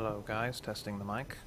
Hello guys, testing the mic.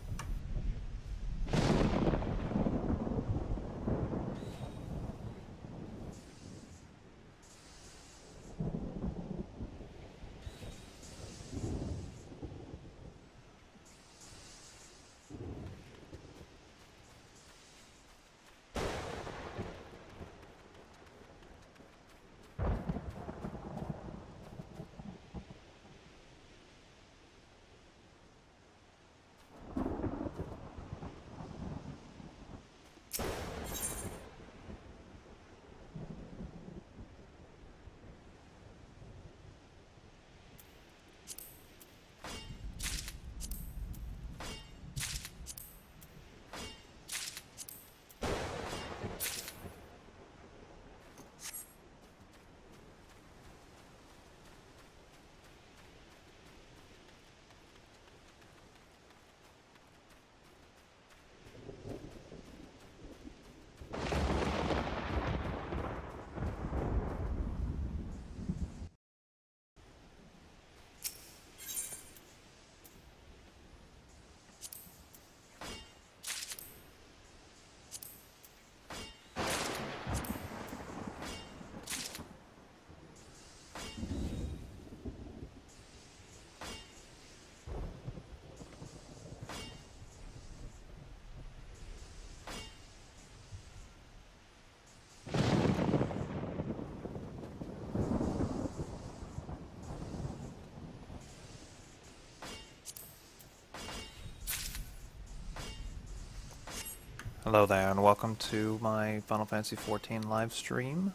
Hello there and welcome to my Final Fantasy XIV live stream.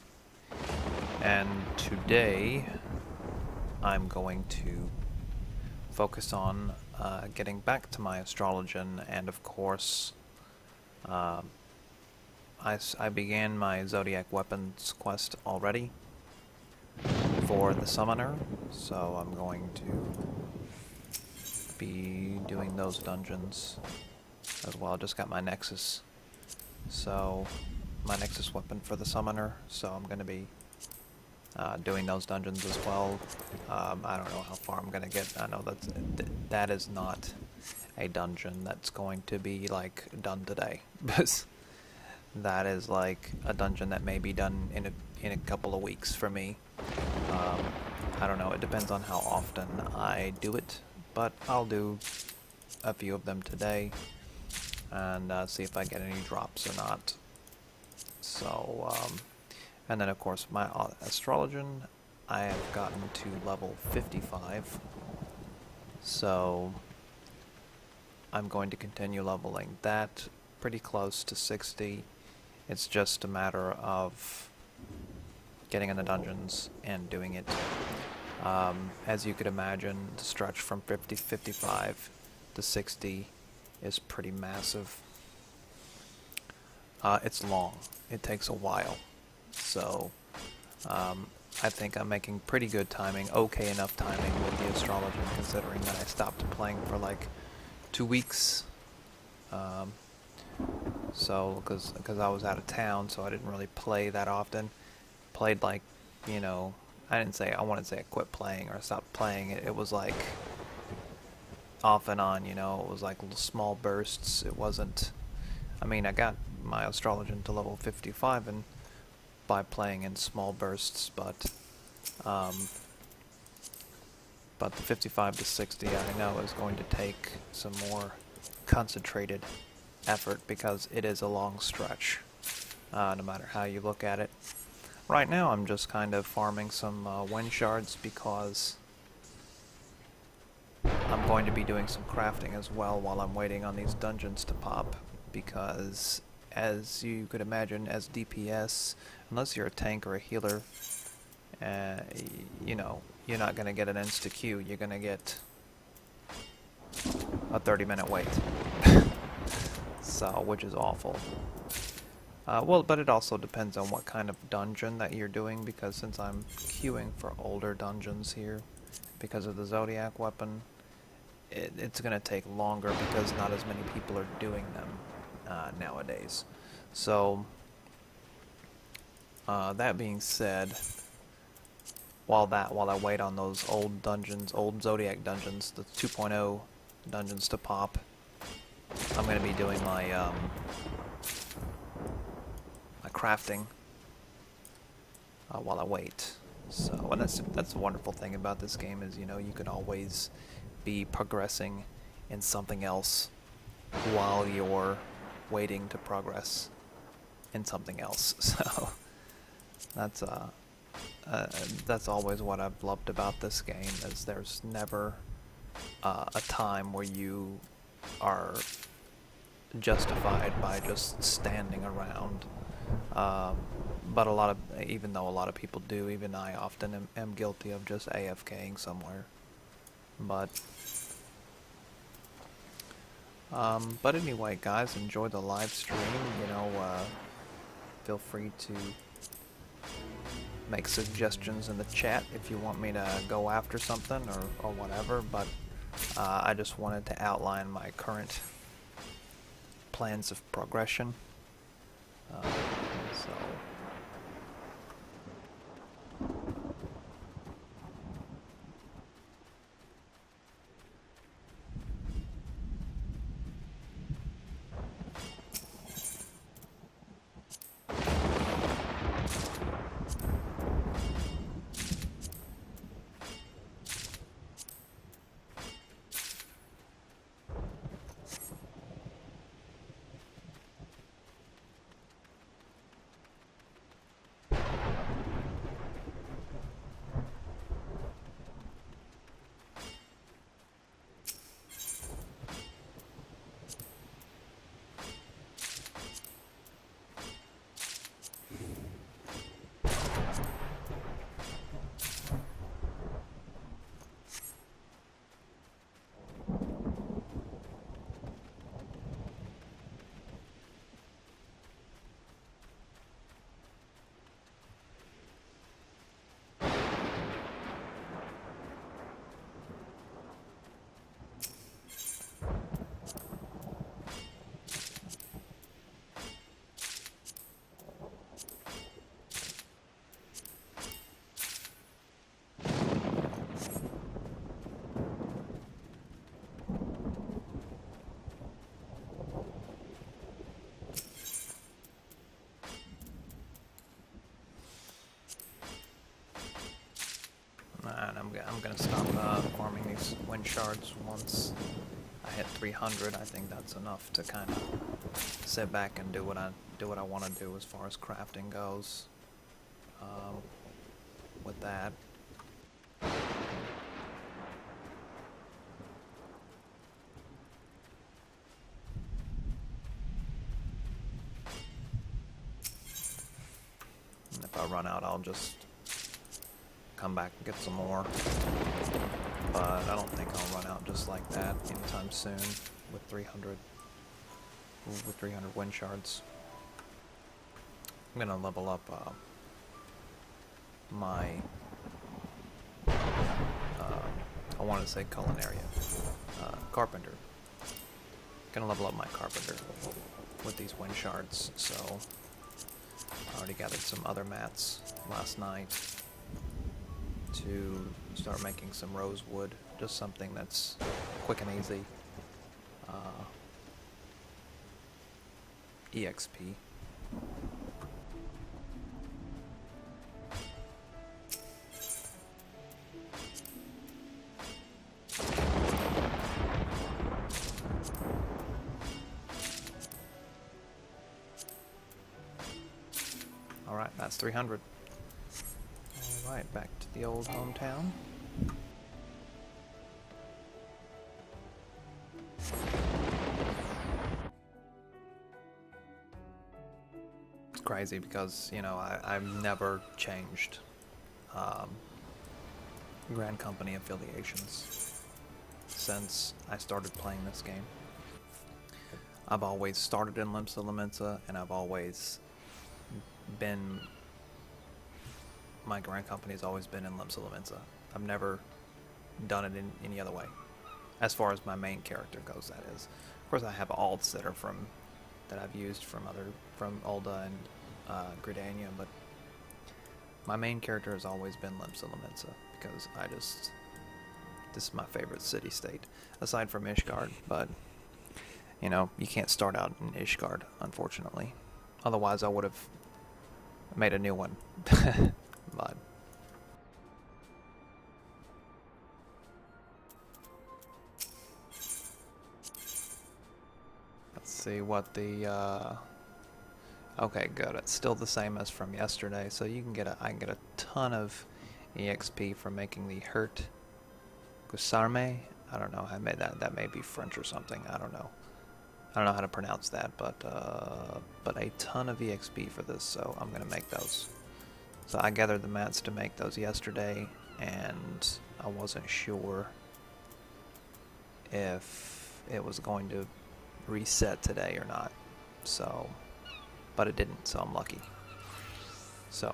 And today I'm going to focus on getting back to my astrologian, and of course I began my Zodiac Weapons quest already for the Summoner, so I'm going to be doing those dungeons as well. I just got my Nexus. So, my Nexus weapon for the Summoner, so I'm going to be doing those dungeons as well. I don't know how far I'm going to get. I know that is not a dungeon that's going to be, like, done today. But that is, like, a dungeon that may be done in a couple of weeks for me. I don't know, it depends on how often I do it, but I'll do a few of them today and see if I get any drops or not. So, and then of course my astrologian, I have gotten to level 55, so I'm going to continue leveling that pretty close to 60. It's just a matter of getting in the dungeons and doing it. As you could imagine, the stretch from 55 to 60 is pretty massive. It's long. It takes a while. So, I think I'm making pretty good timing, okay enough timing with the astrology, considering that I stopped playing for like 2 weeks. So, because I was out of town, so I didn't really play that often. Played like, you know, I wouldn't say I quit playing or stopped playing. It was like off and on, you know, it was like little small bursts. It wasn't, I mean, I got my astrologian to level 55 and by playing in small bursts, but the 55 to 60 I know is going to take some more concentrated effort because it is a long stretch, no matter how you look at it. Right now I'm just kind of farming some wind shards because I'm going to be doing some crafting as well while I'm waiting on these dungeons to pop, because as you could imagine, as DPS, unless you're a tank or a healer, you know, you're not going to get an insta-Q, you're going to get a 30-minute wait. So, which is awful. Well, but it also depends on what kind of dungeon that you're doing, because since I'm queuing for older dungeons here, because of the Zodiac weapon, it's going to take longer because not as many people are doing them nowadays. So, that being said, while I wait on those old dungeons, old Zodiac dungeons, the 2.0 dungeons to pop. I'm gonna be doing my my crafting while I wait. So, and that's the wonderful thing about this game is, you know, you can always be progressing in something else while you're waiting to progress in something else. So that's always what I've loved about this game, is there's never a time where you are justified by just standing around. But even though a lot of people do, even I often am guilty of just AFKing somewhere. But anyway, guys, enjoy the live stream. You know, feel free to make suggestions in the chat if you want me to go after something or whatever. But I just wanted to outline my current plans of progression. So. I'm gonna stop farming these wind shards once I hit 300. I think that's enough to kind of sit back and do what I want to do as far as crafting goes. With that. And if I run out, I'll just come back and get some more, but I don't think I'll run out just like that anytime soon with 300 wind shards. I'm gonna level up my I want to say culinary, carpenter. Gonna level up my carpenter with these wind shards. So I already gathered some other mats last night to start making some rosewood, just something that's quick and easy. EXP. Alright, that's 300. Alright, back to the old hometown. It's crazy because, you know, I've never changed Grand Company affiliations since I started playing this game. I've always started in LIMSALOMINSA, and I've always been, my Grand Company has always been in LIMSALOMINSA. I've never done it in any other way, as far as my main character goes, that is. Of course, I have alts that I've used from Ulda and Gridania, but my main character has always been LIMSALOMINSA because This is my favorite city-state, aside from Ishgard, but, you know, you can't start out in Ishgard, unfortunately. Otherwise, I would have made a new one. But let's see what the, okay, good. It's still the same as from yesterday, so you can get I can get a ton of EXP from making the Hurt Gusarme. I don't know. I made that may be French or something. I don't know. I don't know how to pronounce that, but a ton of EXP for this, so I'm gonna make those. So I gathered the mats to make those yesterday, and I wasn't sure if it was going to reset today or not. So, but it didn't, so I'm lucky. So.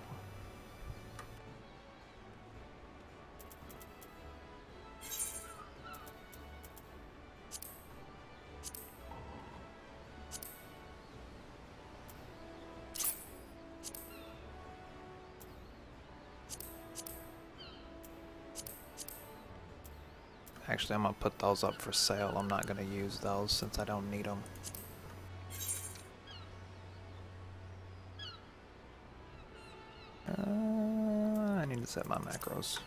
Actually, I'm going to put those up for sale. I'm not going to use those since I don't need them. I need to set my macros.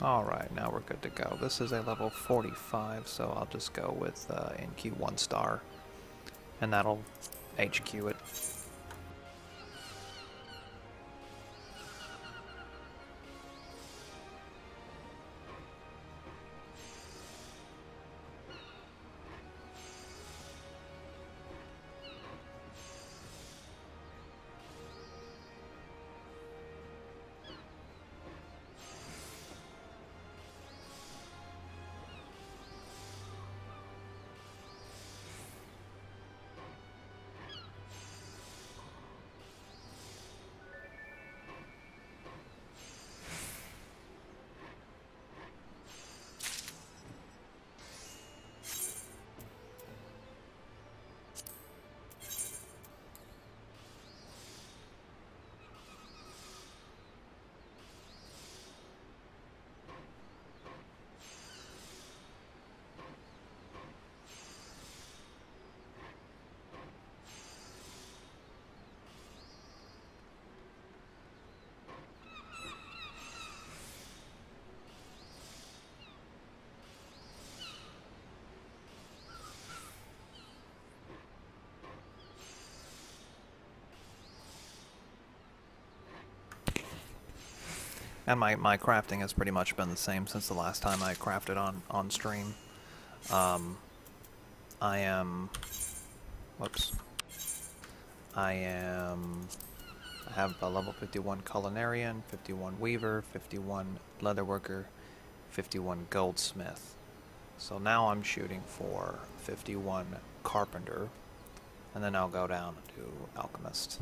Alright, now we're good to go. This is a level 45, so I'll just go with NQ 1 star, and that'll HQ it. And my crafting has pretty much been the same since the last time I crafted on stream. I have a level 51 Culinarian, 51 Weaver, 51 Leatherworker, 51 Goldsmith. So now I'm shooting for 51 Carpenter, and then I'll go down to Alchemist.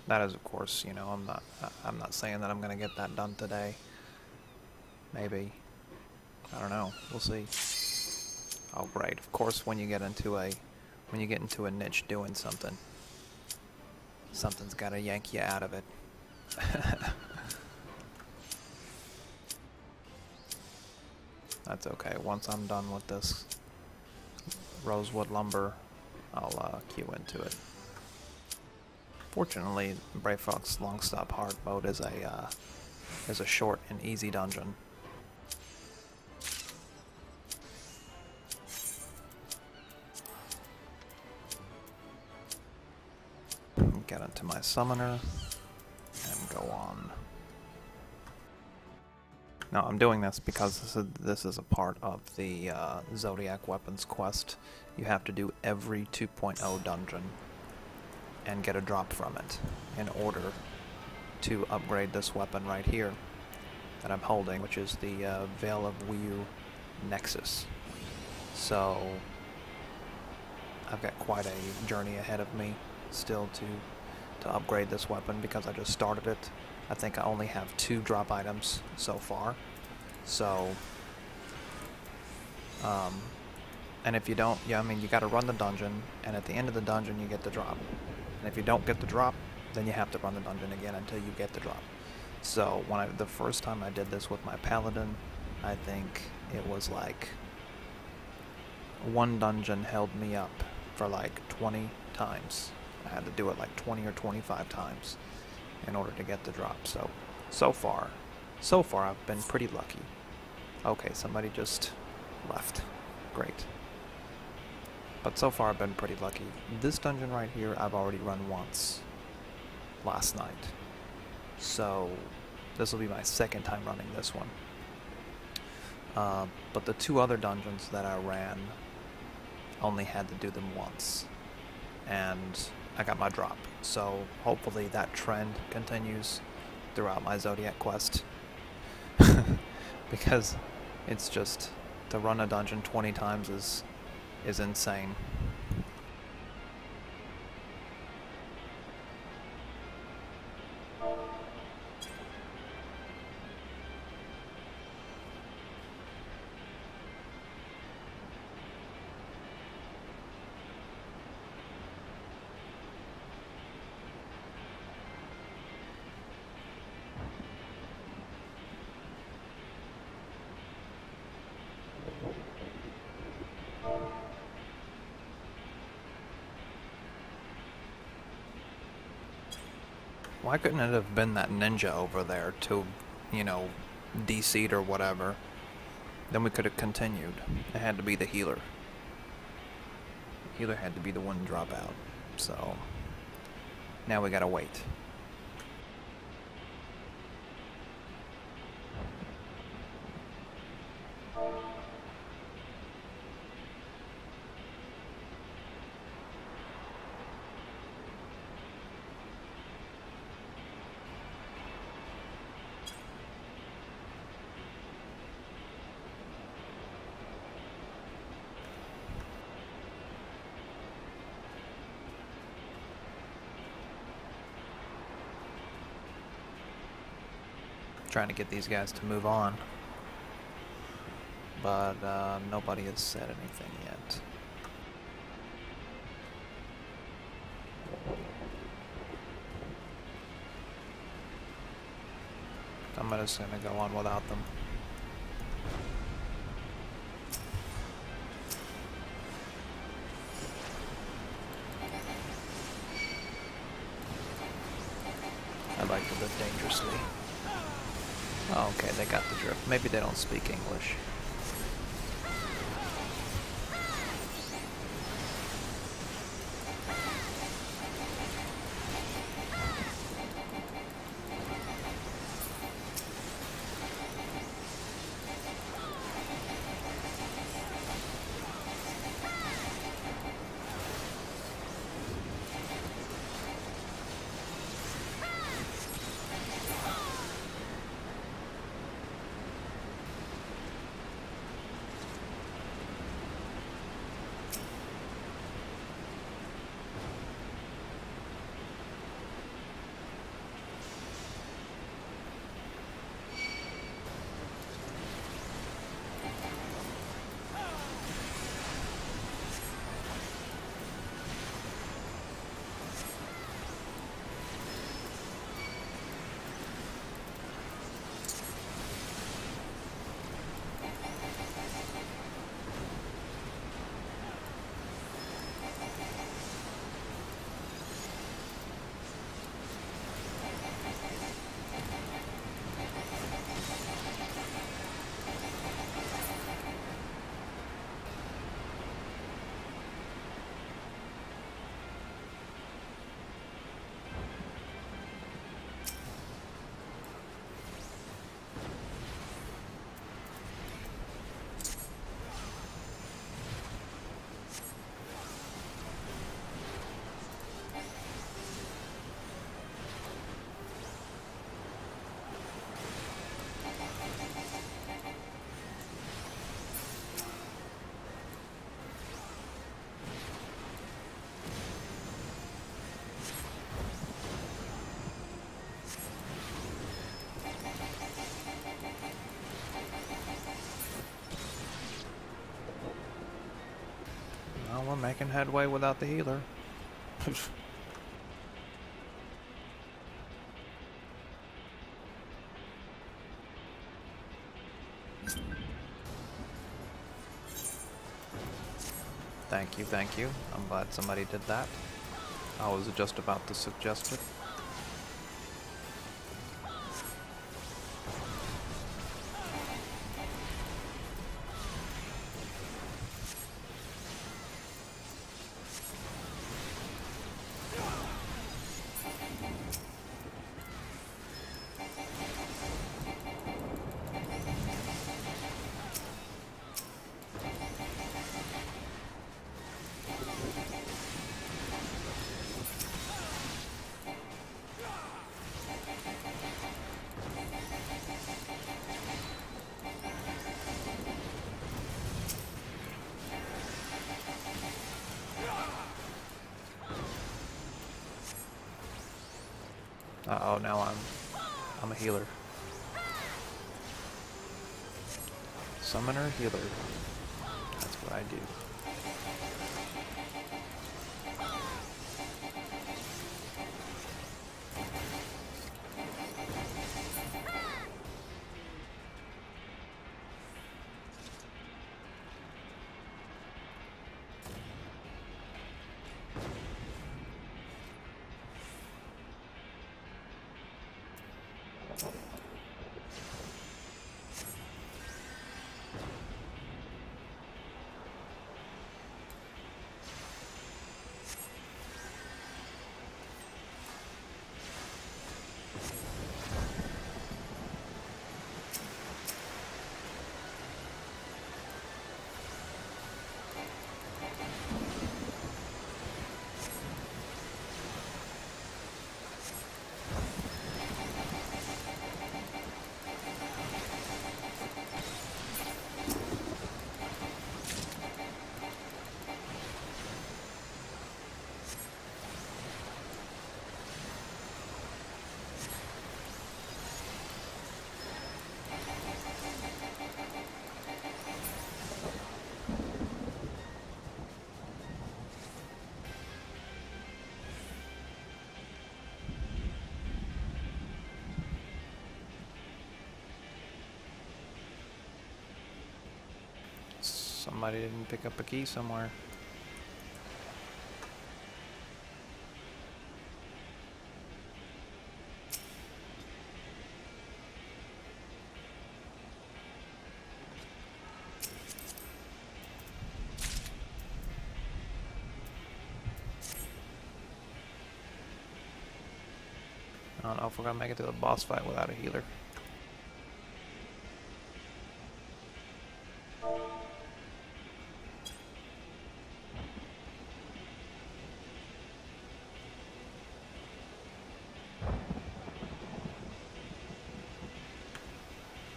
That is, of course, you know, I'm not saying that I'm going to get that done today. Maybe. I don't know. We'll see. Oh, great. Of course, when you get into a niche doing something, something's got to yank you out of it. That's okay. Once I'm done with this rosewood lumber, I'll queue into it. Fortunately, Brave Fox Long Stop Hard mode is a short and easy dungeon. Get into my summoner and go on. Now I'm doing this because this is a part of the Zodiac Weapons quest. You have to do every 2.0 dungeon and get a drop from it in order to upgrade this weapon right here that I'm holding, which is the Veil of Wu Nexus. So I've got quite a journey ahead of me still to upgrade this weapon because I just started it. I think I only have 2 drop items so far. So, and if you don't, yeah, I mean, you got to run the dungeon, and at the end of the dungeon you get the drop. And if you don't get the drop, then you have to run the dungeon again until you get the drop. So the first time I did this with my paladin, I think it was like 1 dungeon held me up for like 20 times. I had to do it like 20 or 25 times in order to get the drop. So far I've been pretty lucky. Okay, somebody just left. Great. But so far I've been pretty lucky. This dungeon right here I've already run once last night. So this will be my 2nd time running this one. But the 2 other dungeons that I ran only had to do them once. And I got my drop. So hopefully that trend continues throughout my Zodiac quest. Because it's just, to run a dungeon 20 times is insane. Why couldn't it have been that ninja over there to, you know, de-seed or whatever? Then we could have continued. It had to be the healer. The healer had to be the one to drop out. So, now we gotta wait. Trying to get these guys to move on, but nobody has said anything yet. I'm just gonna go on without them. I like to live dangerously. Oh, okay, they got the drift. Maybe they don't speak English. Well, we're making headway without the healer. Thank you, thank you. I'm glad somebody did that. I was just about to suggest it. Uh-oh, now I'm a healer. Summoner, healer. That's what I do. Somebody didn't pick up a key somewhere. I don't know if we're gonna make it to the boss fight without a healer.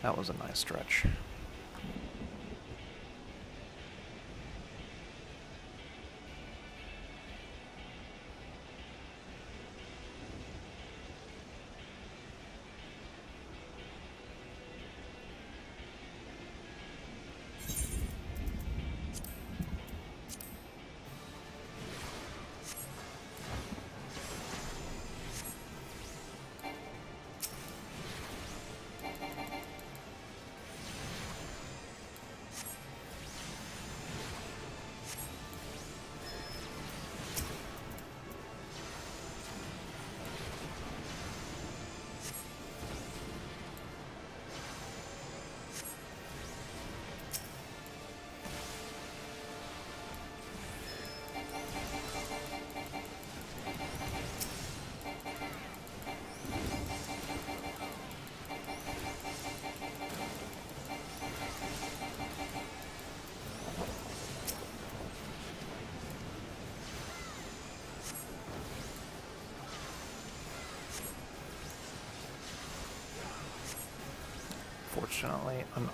That was a nice stretch.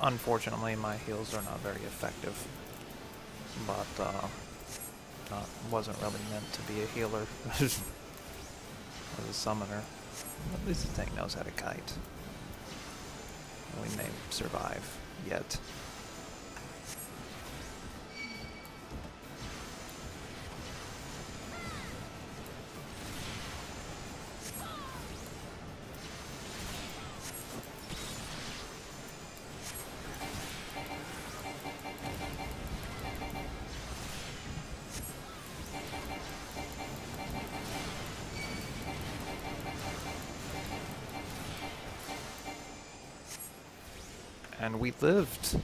Unfortunately, my heals are not very effective, but wasn't really meant to be a healer as a summoner. At least the thing knows how to kite. We may survive yet. And we lived.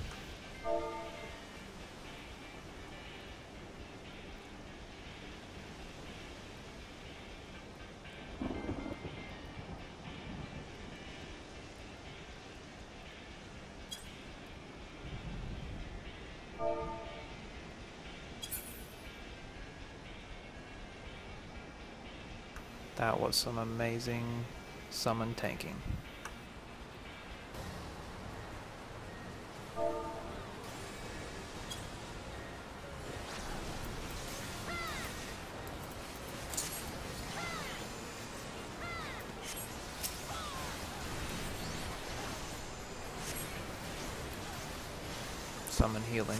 That was some amazing summon tanking. Summon healing.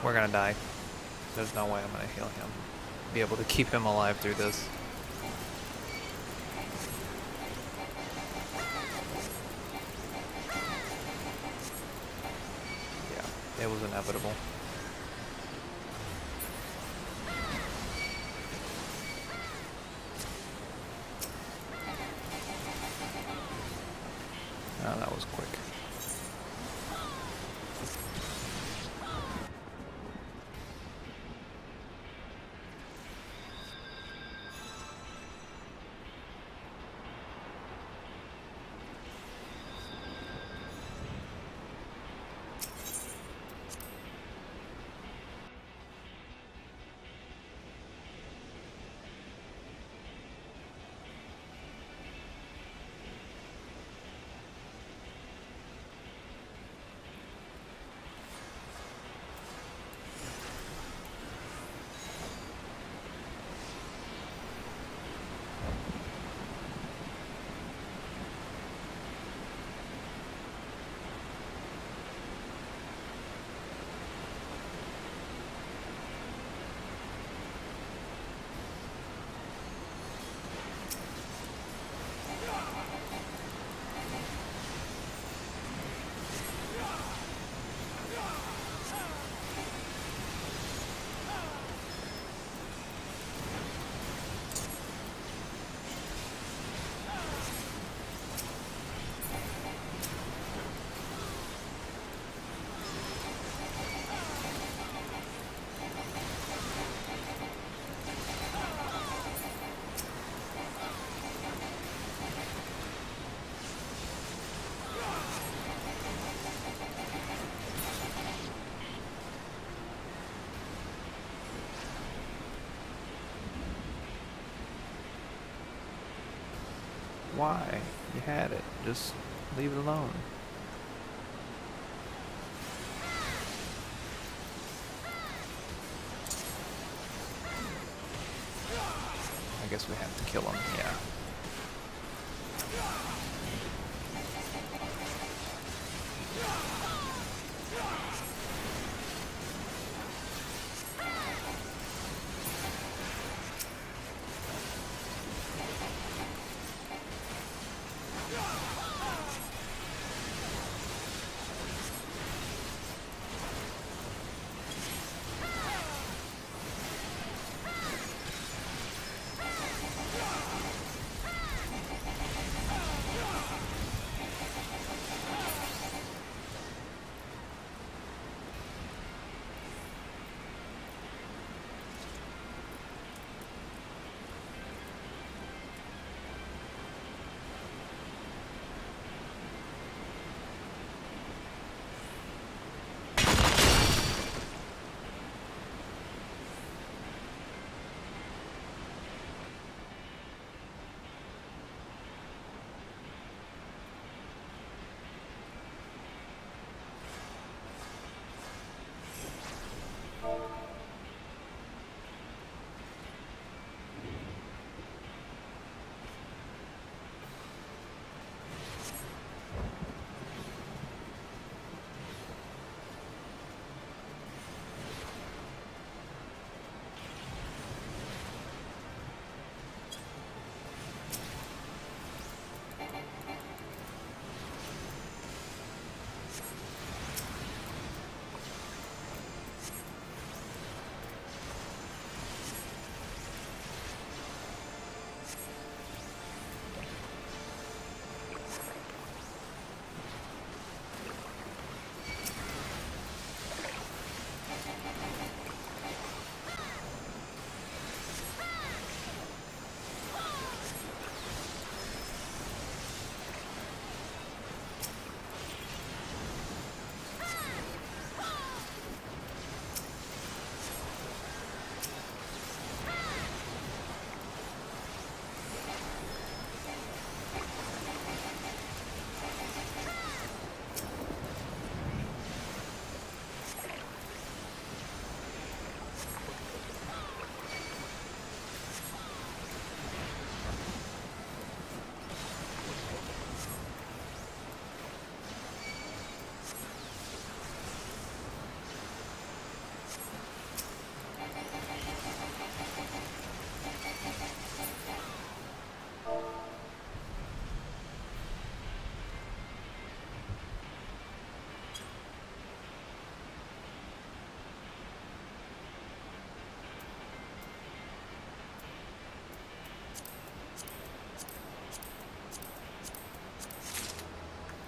We're gonna die. There's no way I'm gonna heal him. Be able to keep him alive through this. Yeah, it was inevitable. Oh, that was quick. Why? You had it. Just leave it alone. I guess we have to kill him, yeah.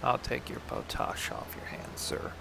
I'll take your potash off your hands, sir.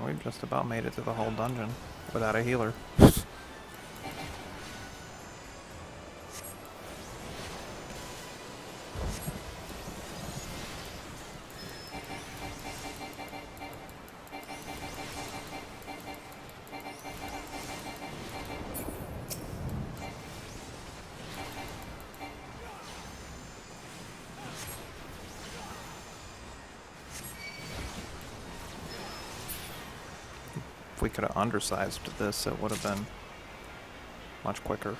We just about made it to the whole dungeon without a healer. If we could have undersized this, it would have been much quicker.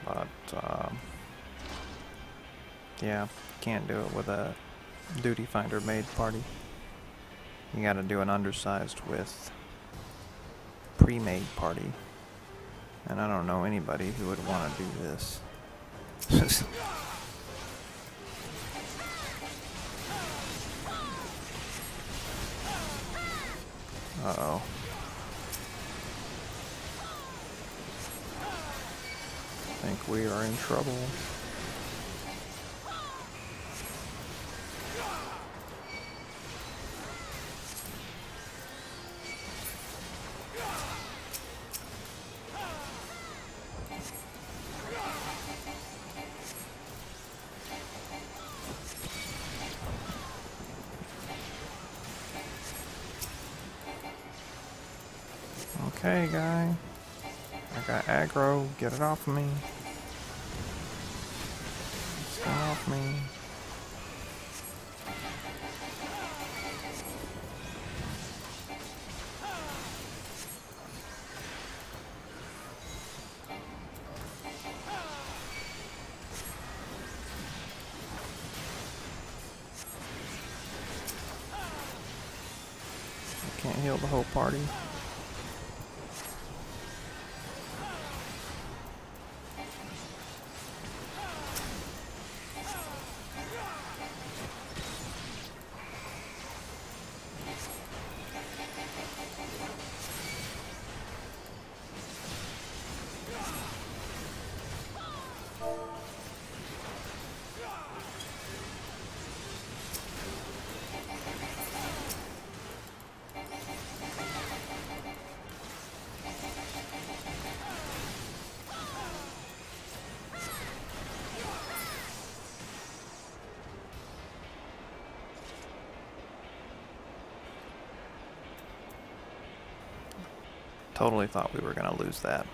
But, yeah, can't do it with a duty finder made party. You gotta do an undersized with pre-made party. And I don't know anybody who would want to do this. Uh-oh. I think we are in trouble. Okay, guy. I got aggro. Get it off me. Get off me. I can't heal the whole party. Totally thought we were gonna lose that.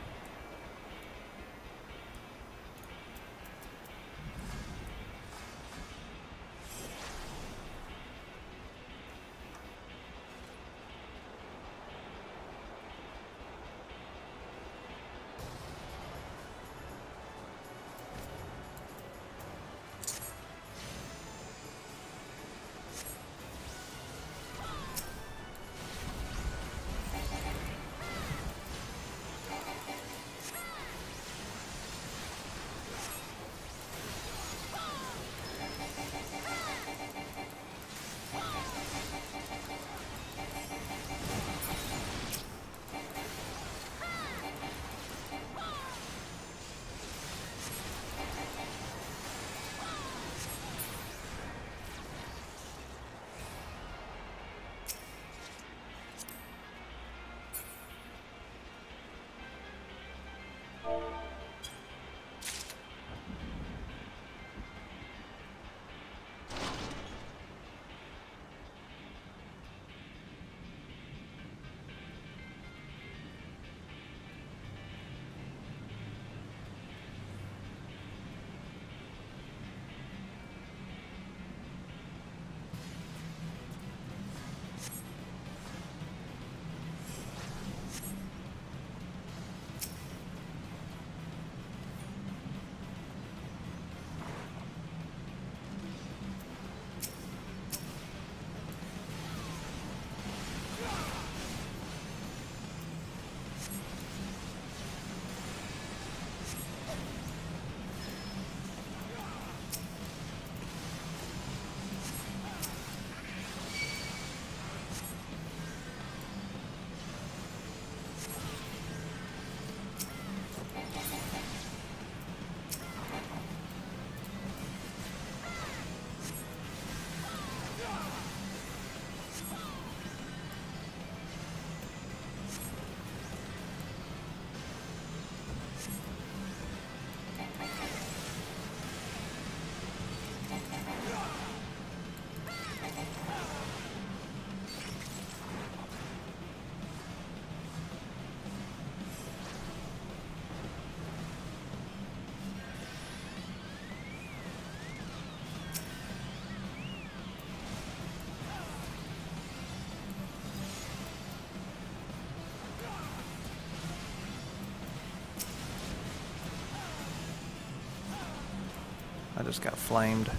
I just got flamed.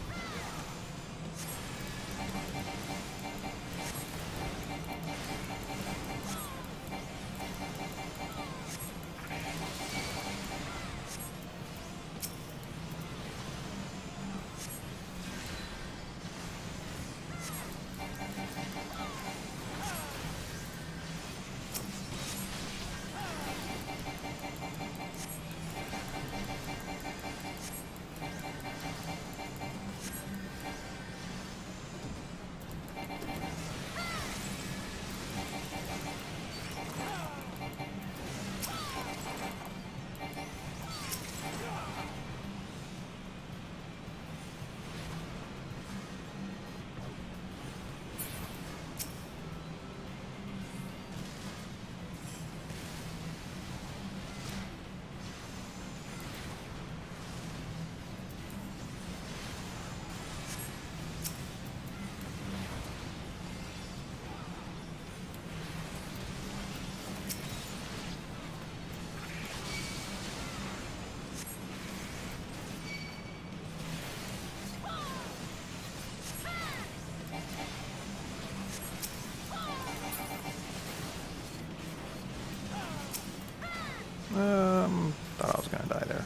Thought I was gonna die there.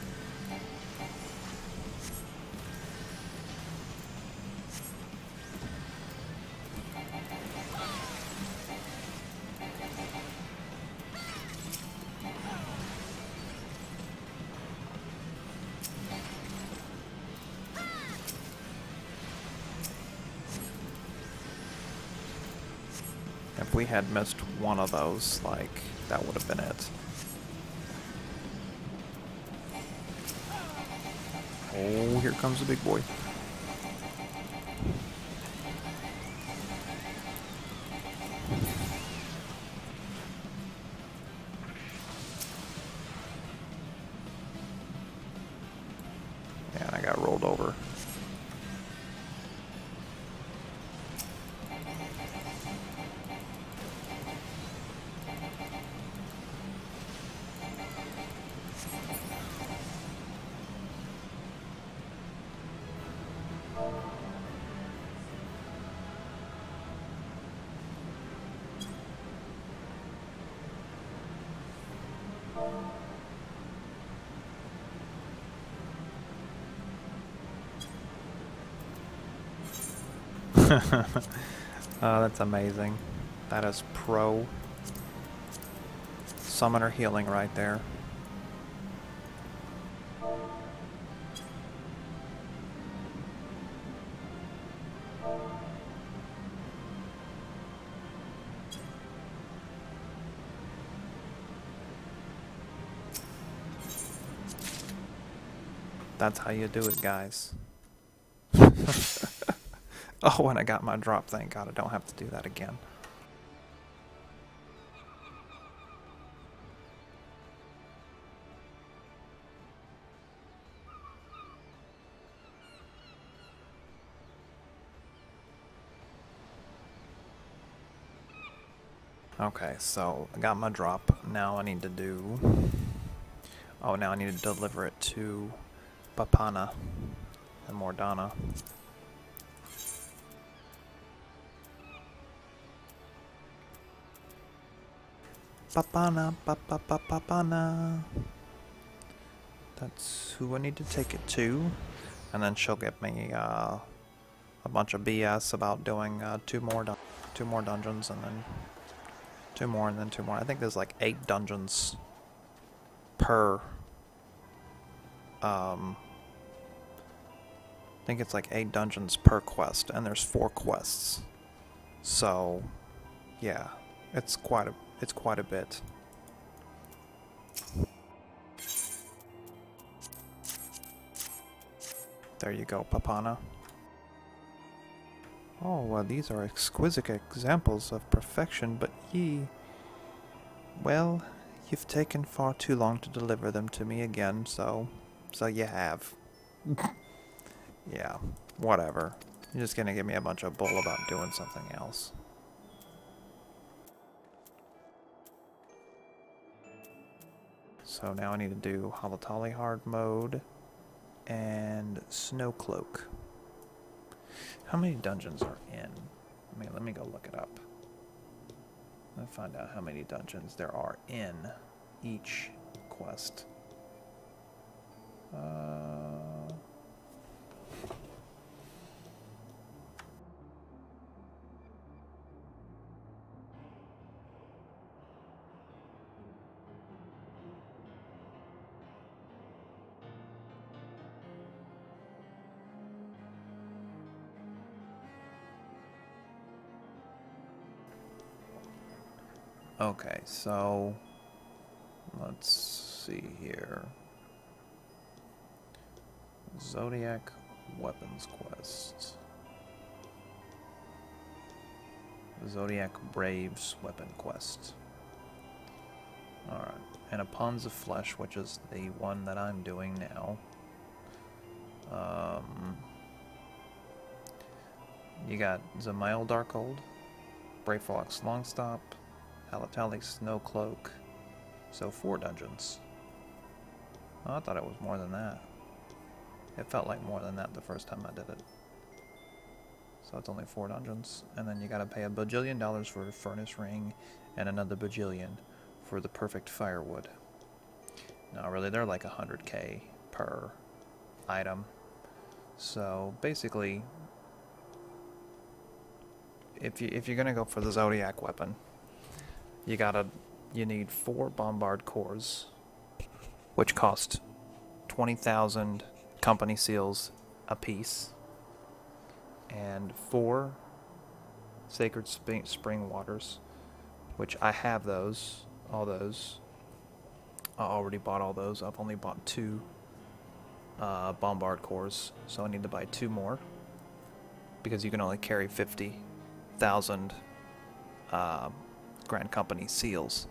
If we had missed one of those, like, that would have been it. Oh, here comes the big boy. Yeah, I got rolled over. Oh, that's amazing. That is pro summoner healing right there. That's how you do it, guys. Oh, and I got my drop. Thank God I don't have to do that again. Okay, so I got my drop. Now I need to do... Oh, now I need to deliver it to Papana and Mordana. Papana, Papana. That's who I need to take it to. And then she'll give me a bunch of BS about doing two more dungeons, and then two more, and then two more. I think there's like 8 dungeons per... I think it's like 8 dungeons per quest, and there's 4 quests. So, yeah, it's quite a bit. There you go, Papana. Oh, well, these are exquisite examples of perfection, but well, you've taken far too long to deliver them to me again, so you have. Yeah, whatever. You're just gonna give me a bunch of bull about doing something else. So now I need to do Halatali hard mode. and Snow Cloak. How many dungeons are in? Let me go look it up. Let's find out how many dungeons there are in each quest. Okay, so let's see here. Zodiac Weapons Quest. Zodiac Braves Weapon Quest. Alright, and upon the Flesh, which is the one that I'm doing now. You got Zamael Darkhold, Brave Fox Longstop, Halatali Snow Cloak. So 4 dungeons. Oh, I thought it was more than that. It felt like more than that the first time I did it. So it's only 4 dungeons. And then you gotta pay $1 bajillion for the Furnace Ring and another bajillion for the Perfect Firewood. Now really they're like 100k per item. So basically, if you're gonna go for the Zodiac weapon, you need 4 Bombard cores, which cost 20,000 company seals apiece, and 4 Sacred Spring Waters, which I have those, all those. I already bought all those. I've only bought 2 Bombard cores, so I need to buy 2 more, because you can only carry 50,000 Grand Company seals.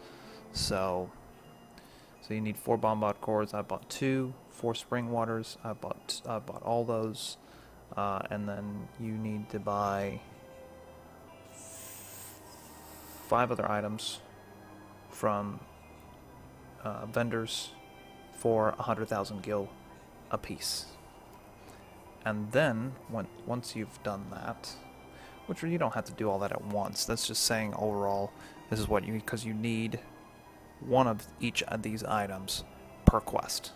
So you need 4 Bombard cores. I bought 2, 4 Spring Waters. I bought all those, and then you need to buy 5 other items from vendors for 100,000 gil a piece. And then once you've done that, which you don't have to do all that at once. That's just saying overall, this is what you need, because you need 1 of each of these items per quest.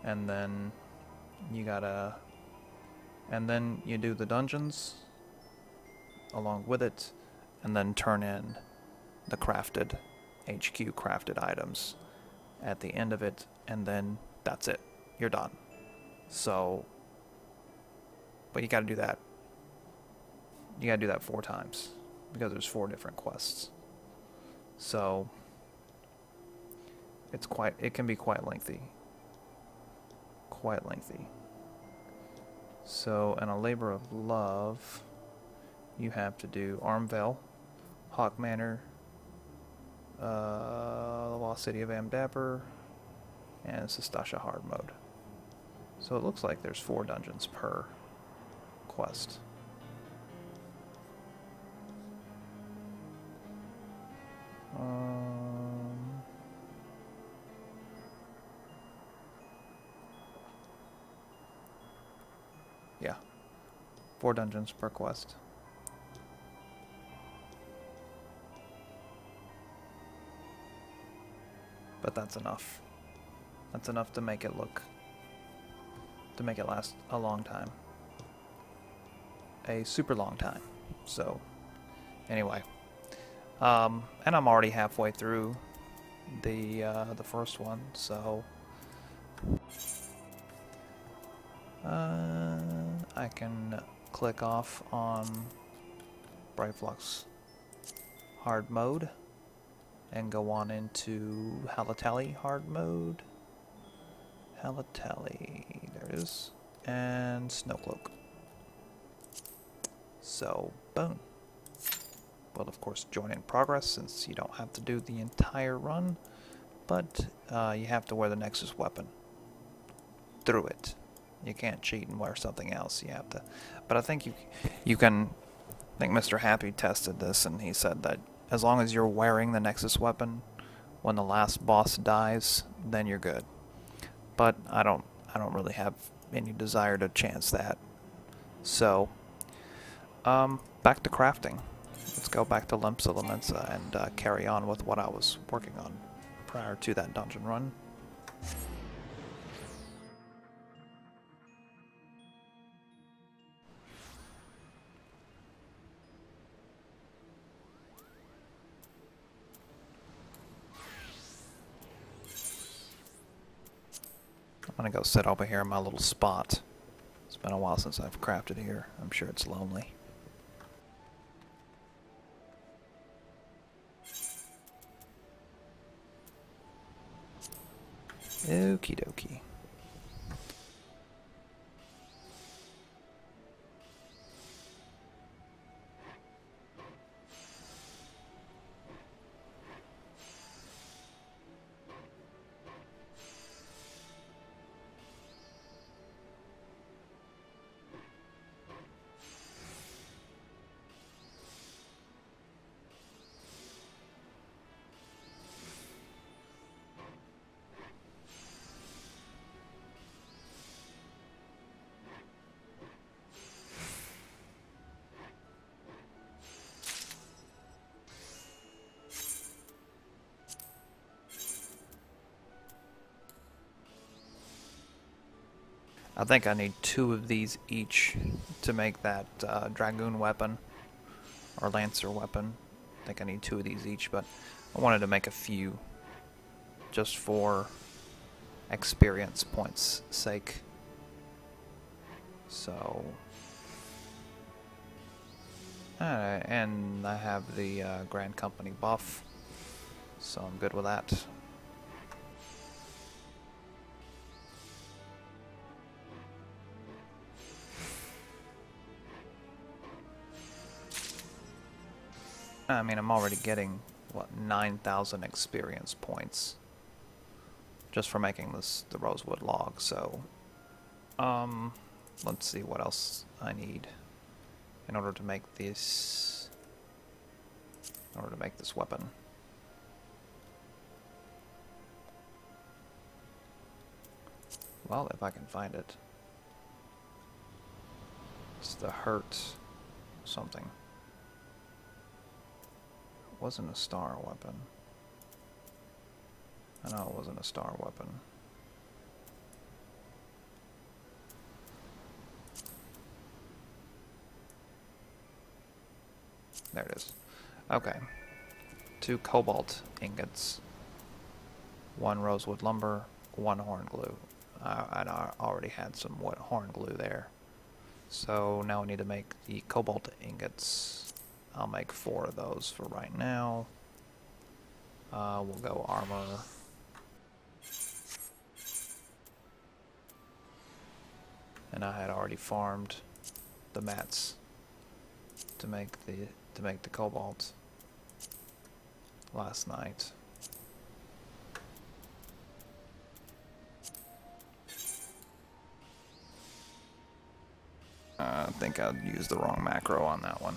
And then you do the dungeons along with it, and then turn in the crafted HQ crafted items at the end of it, and then that's it. You're done. So, but you gotta do that. You gotta do that 4 times, because there's 4 different quests. So it can be quite lengthy. So in a labor of love, you have to do Armvale, Hawk Manor, the Lost City of Amdapper, and Sestasha Hard Mode. So it looks like there's 4 dungeons per quest. Yeah, 4 dungeons per quest. But that's enough. That's enough to make it last a long time. A super long time. So, anyway. And I'm already halfway through the first one, so I can click off on Brightflux hard mode and go on into Halatali hard mode. Halatali, there it is, and Snowcloak. So, boom. Will of course join in progress, since you don't have to do the entire run, but you have to wear the Nexus weapon through it. You can't cheat and wear something else. You have to. But I think you can. I think Mr. Happy tested this, and he said that as long as you're wearing the Nexus weapon when the last boss dies, then you're good. But I don't I don't really have any desire to chance that. So, back to crafting. Let's go back to LIMSALOMINSA and carry on with what I was working on prior to that dungeon run. I'm gonna go sit over here in my little spot. It's been a while since I've crafted here. I'm sure it's lonely. Okie dokie. I think I need 2 of these each to make that dragoon weapon or lancer weapon. I think I need 2 of these each, but I wanted to make a few just for experience points sake. So, and I have the Grand Company buff, so I'm good with that. I mean, I'm already getting, what, 9,000 experience points just for making the rosewood log, so let's see what else I need in order to make this weapon. Well, if I can find it. It's the hurt something. It wasn't a star weapon. I know it wasn't a star weapon. There it is. Okay. 2 cobalt ingots. 1 rosewood lumber. 1 horn glue. I already had some horn glue there. So now we need to make the cobalt ingots. I'll make 4 of those for right now. We'll go armor. And I had already farmed the mats to make the cobalt last night. I think I used the wrong macro on that one.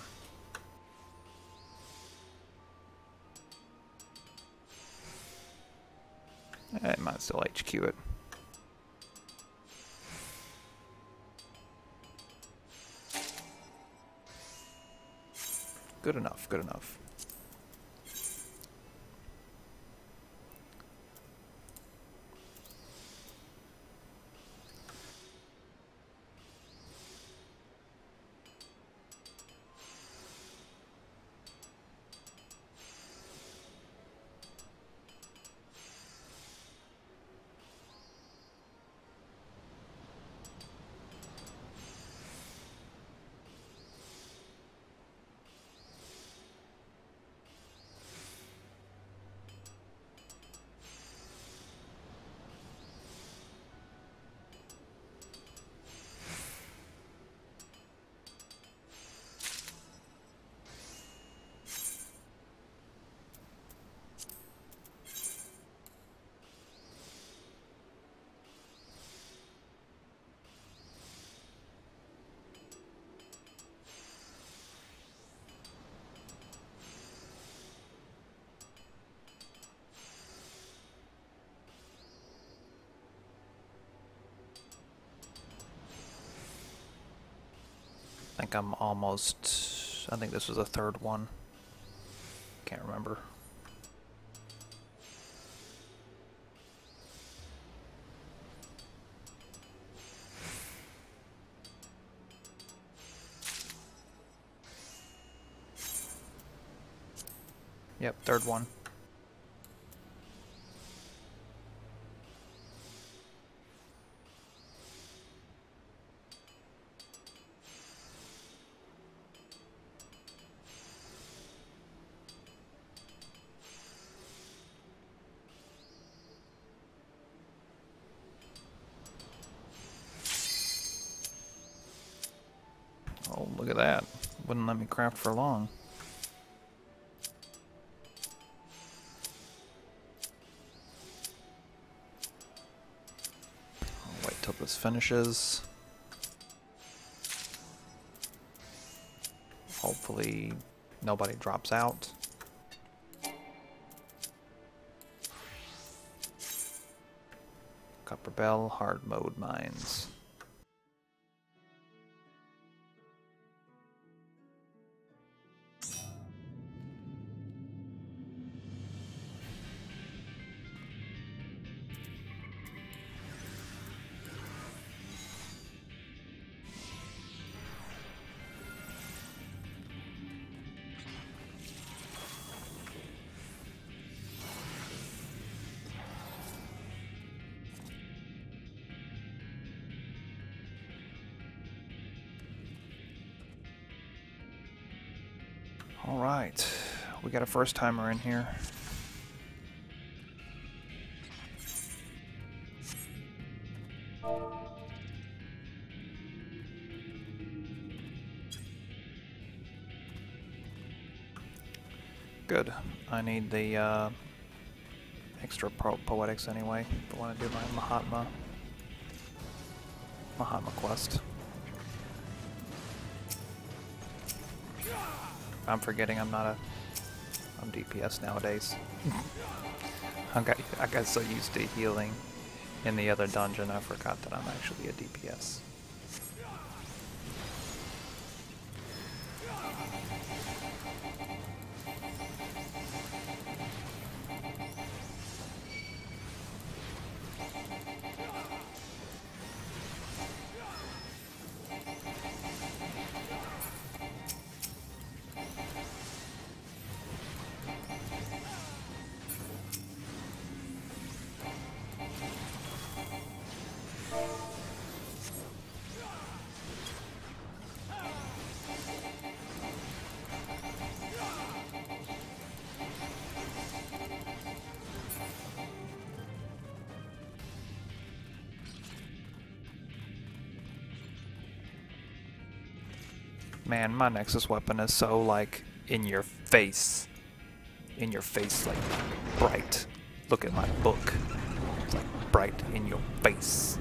It might still HQ it. Good enough, good enough. think I'm almost... I think this was the third one. Can't remember. Yep, third one. Oh, look at that. Wouldn't let me craft for long. I'll wait till this finishes. Hopefully nobody drops out. Copper Bell, hard mode mines. Alright, we got a first timer in here. Good. I need the extra poetics anyway. I want to do my Mahatma quest. I'm forgetting I'm not I'm DPS nowadays. I got so used to healing in the other dungeon I forgot that I'm actually a DPS. Man, my Nexus weapon is so, like, in your face. In your face, like, bright. Look at my book. It's like bright in your face.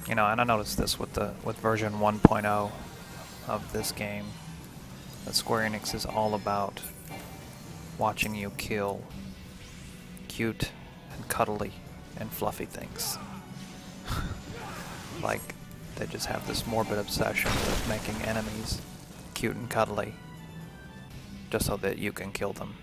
You know, and I noticed this with version 1.0 of this game, that Square Enix is all about watching you kill cute and cuddly and fluffy things. Like, they just have this morbid obsession with making enemies cute and cuddly just so that you can kill them.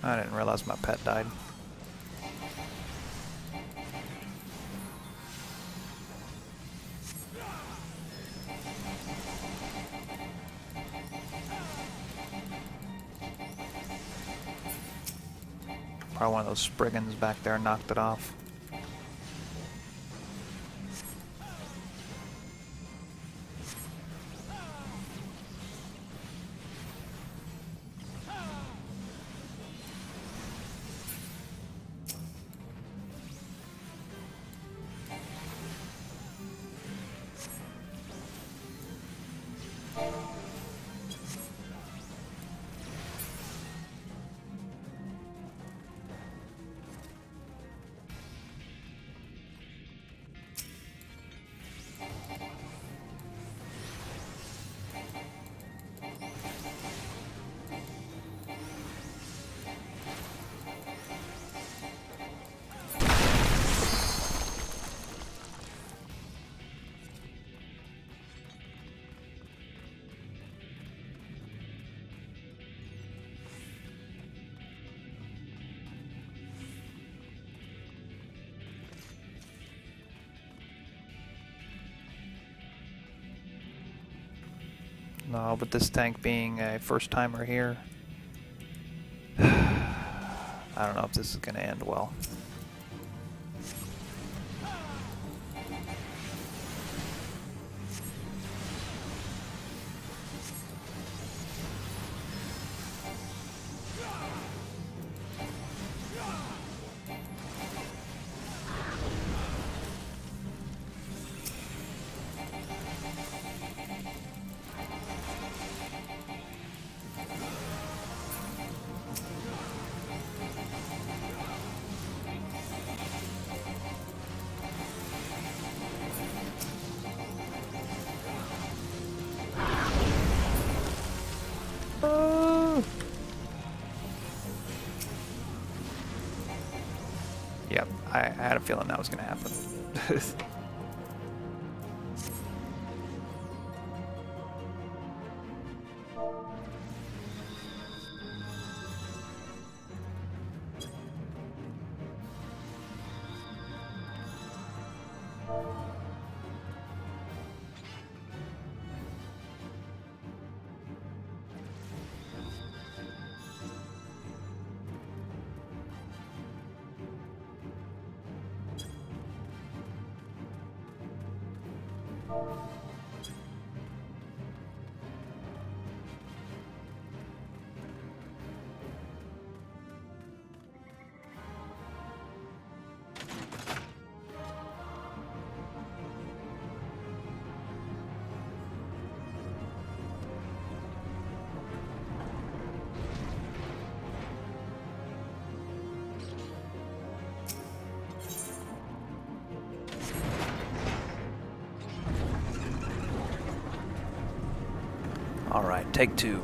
I didn't realize my pet died. Probably one of those Spriggans back there knocked it off. No, but this tank being a first-timer here, I don't know if this is going to end well. Yep, I had a feeling that was going to happen. All right, take two.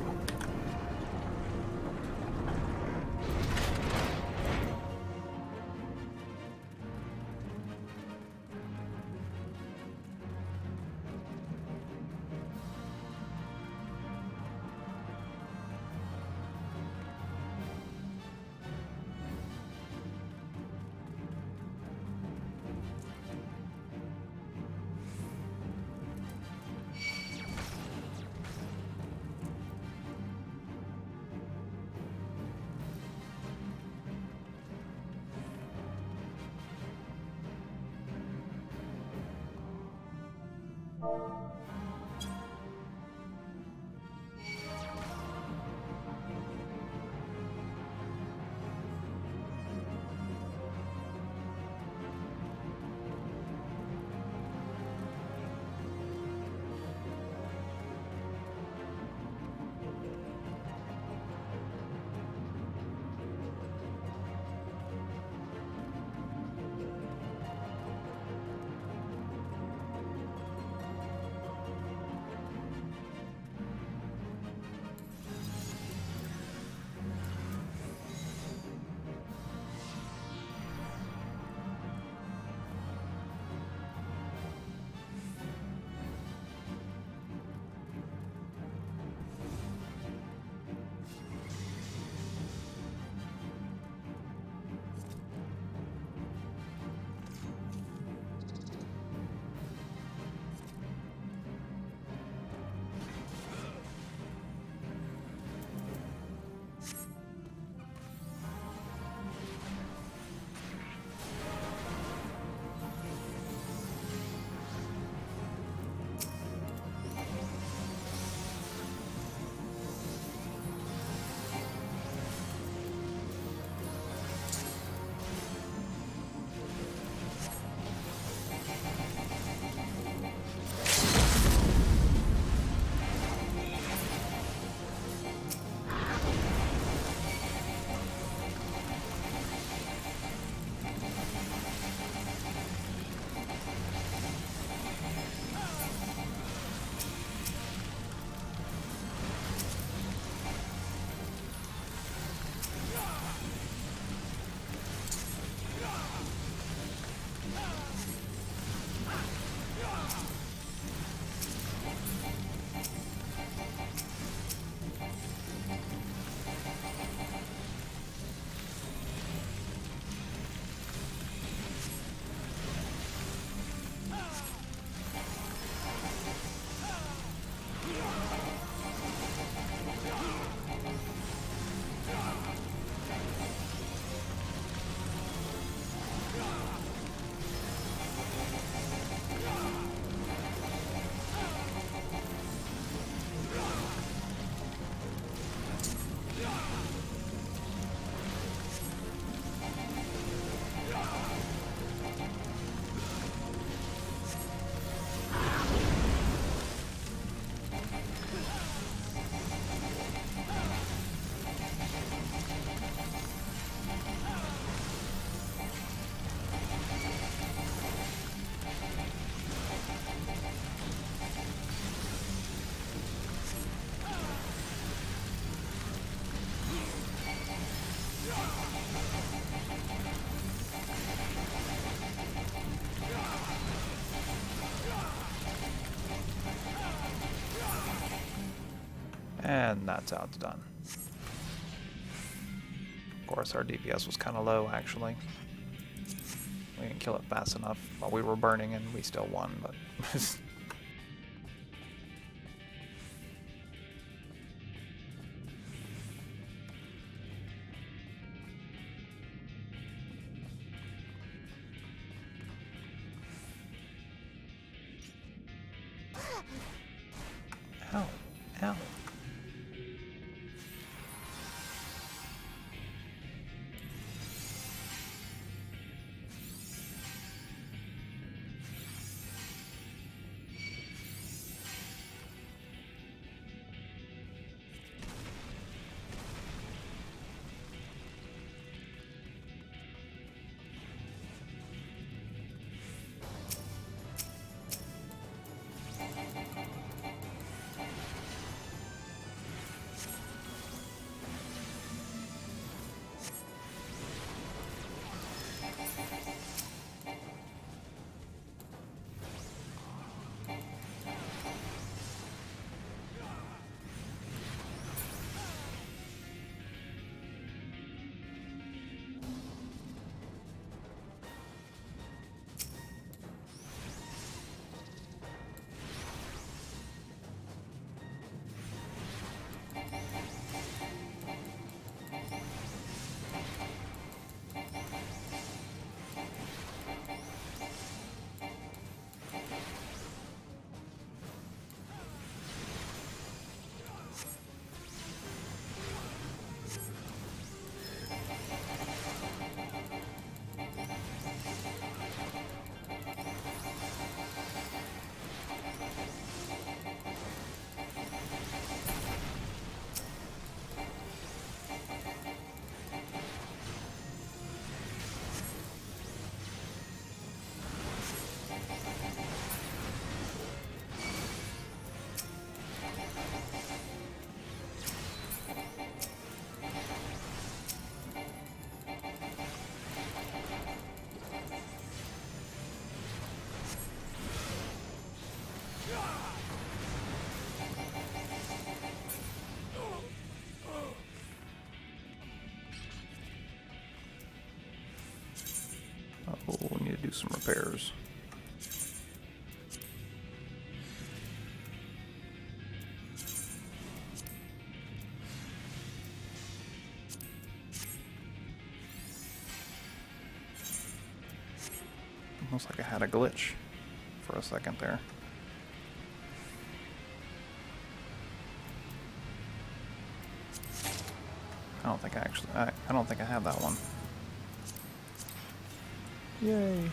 And that's how it's done. Of course, our DPS was kind of low, actually. We didn't kill it fast enough while we were burning, and we still won, but... Ow. Ow. Oh, we need to do some repairs. Almost like I had a glitch for a second there. I don't think I actually, I don't think I have that one. Yay.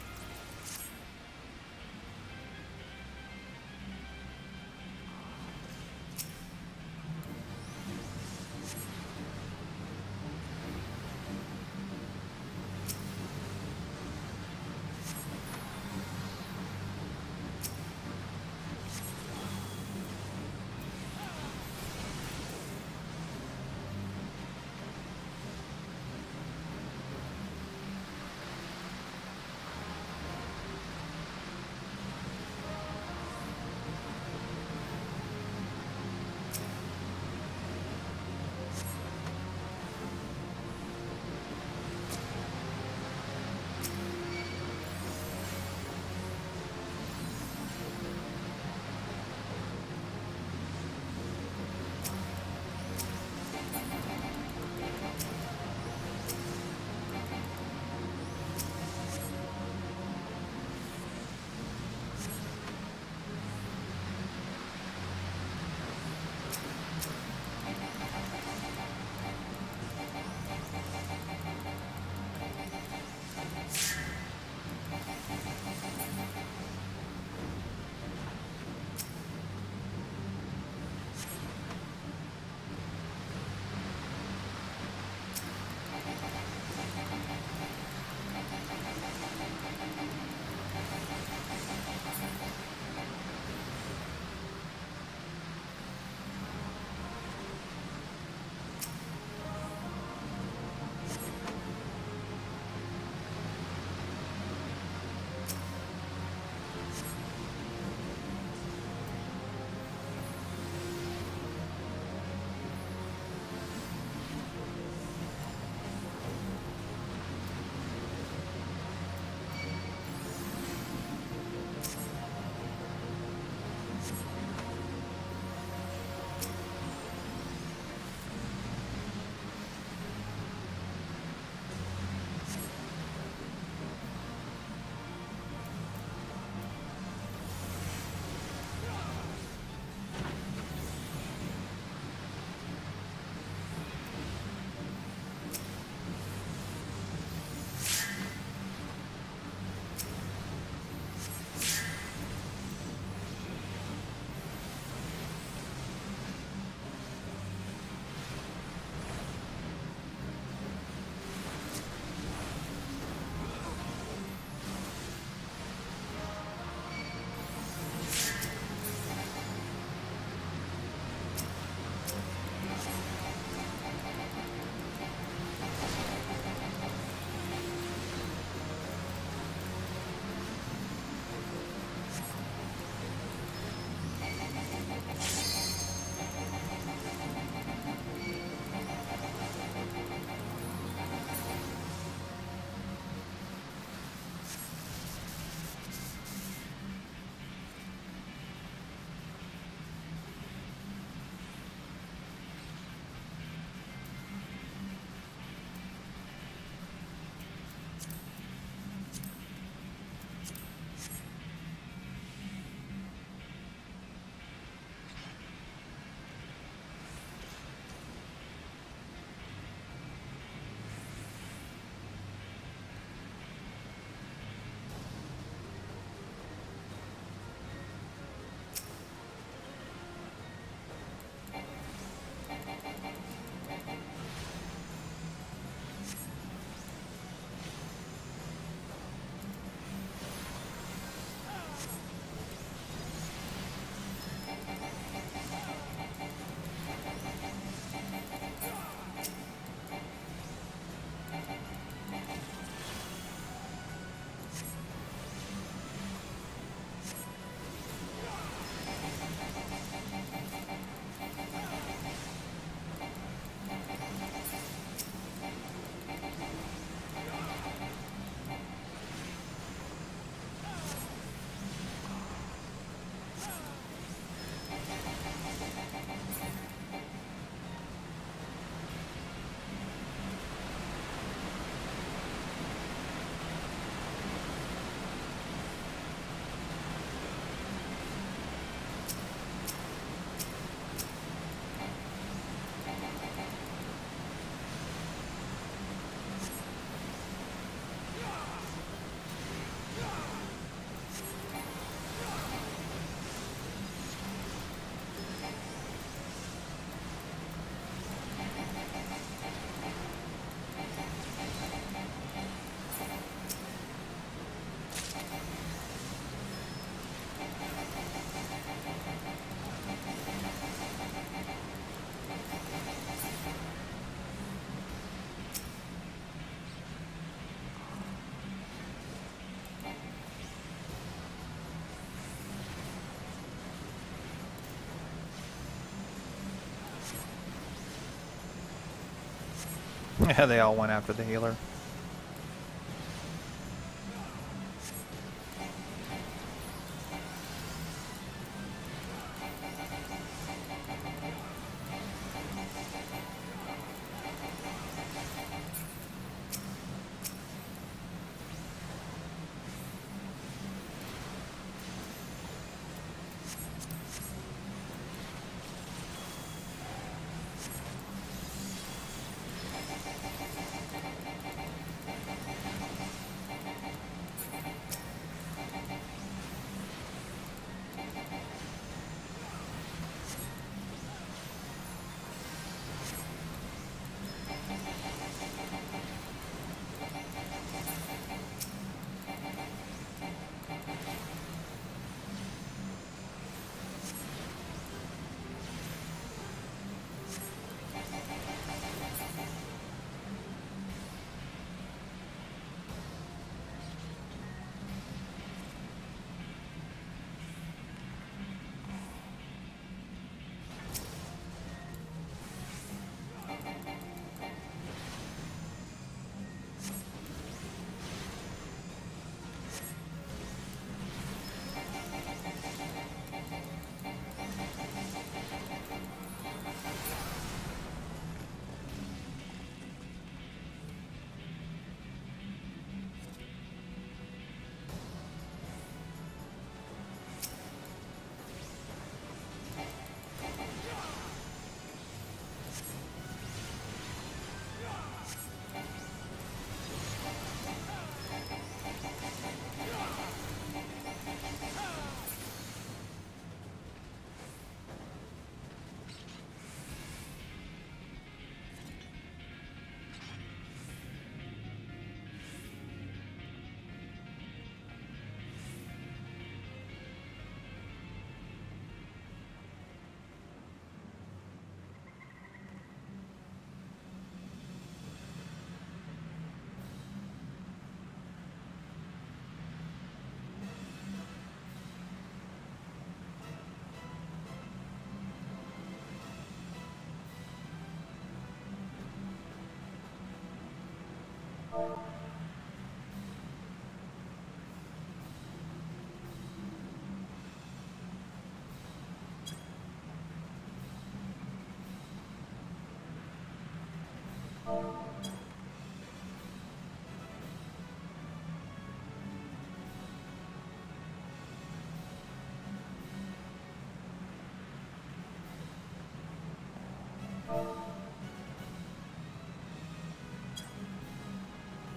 Yeah, they all went after the healer.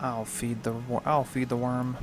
I'll feed the worm.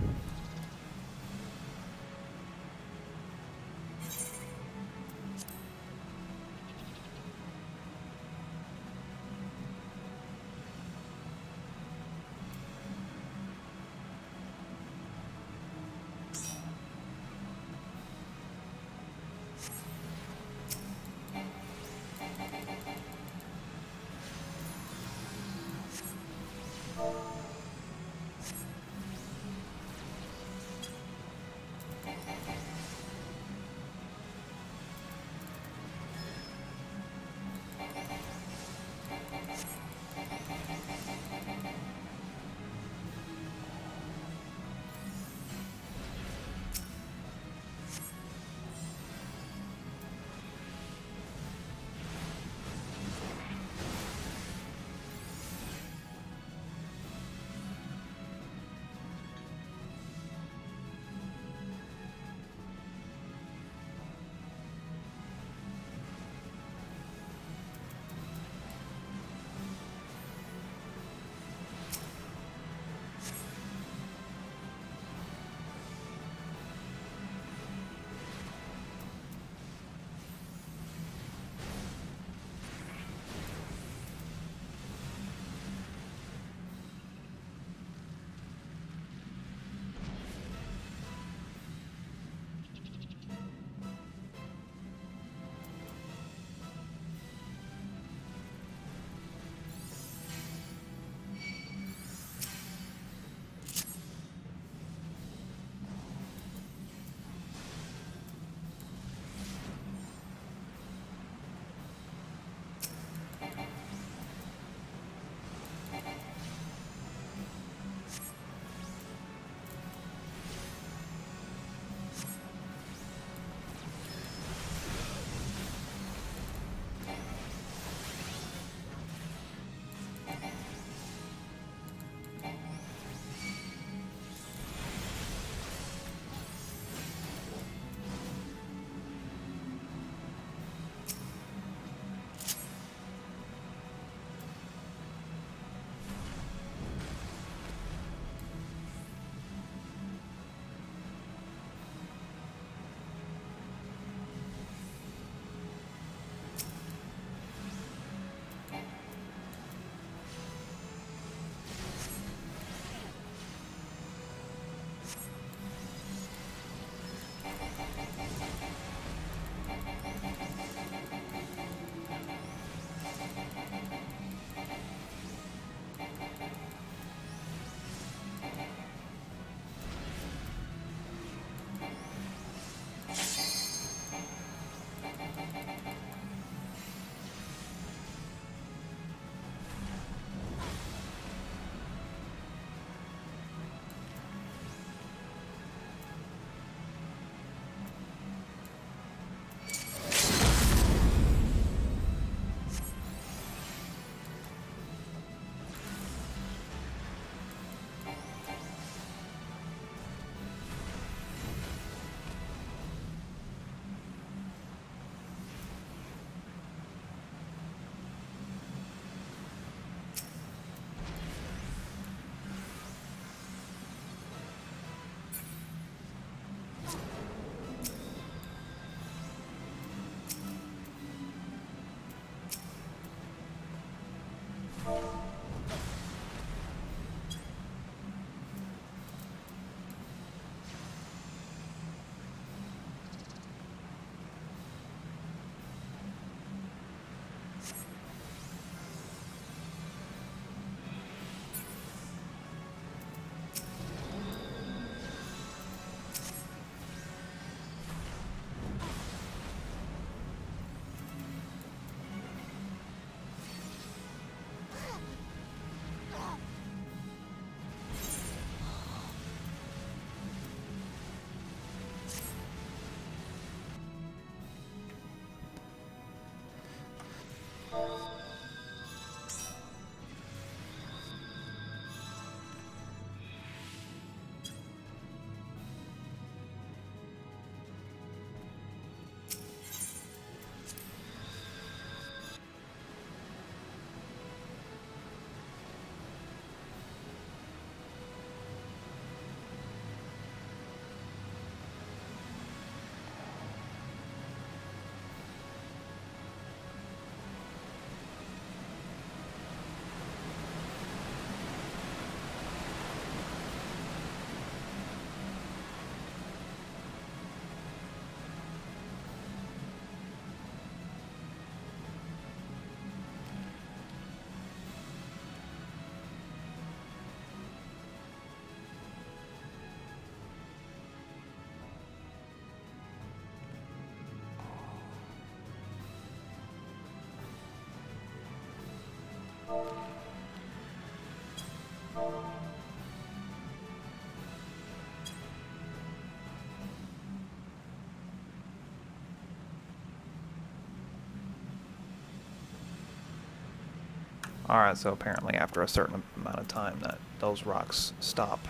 Alright, so apparently after a certain amount of time that those rocks stop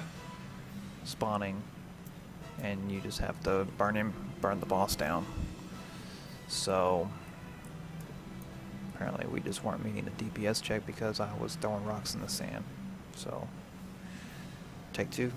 spawning and you just have to burn the boss down. So apparently we just weren't meeting the DPS check because I was throwing rocks in the sand. So take two.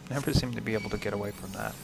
Never seem to be able to get away from that.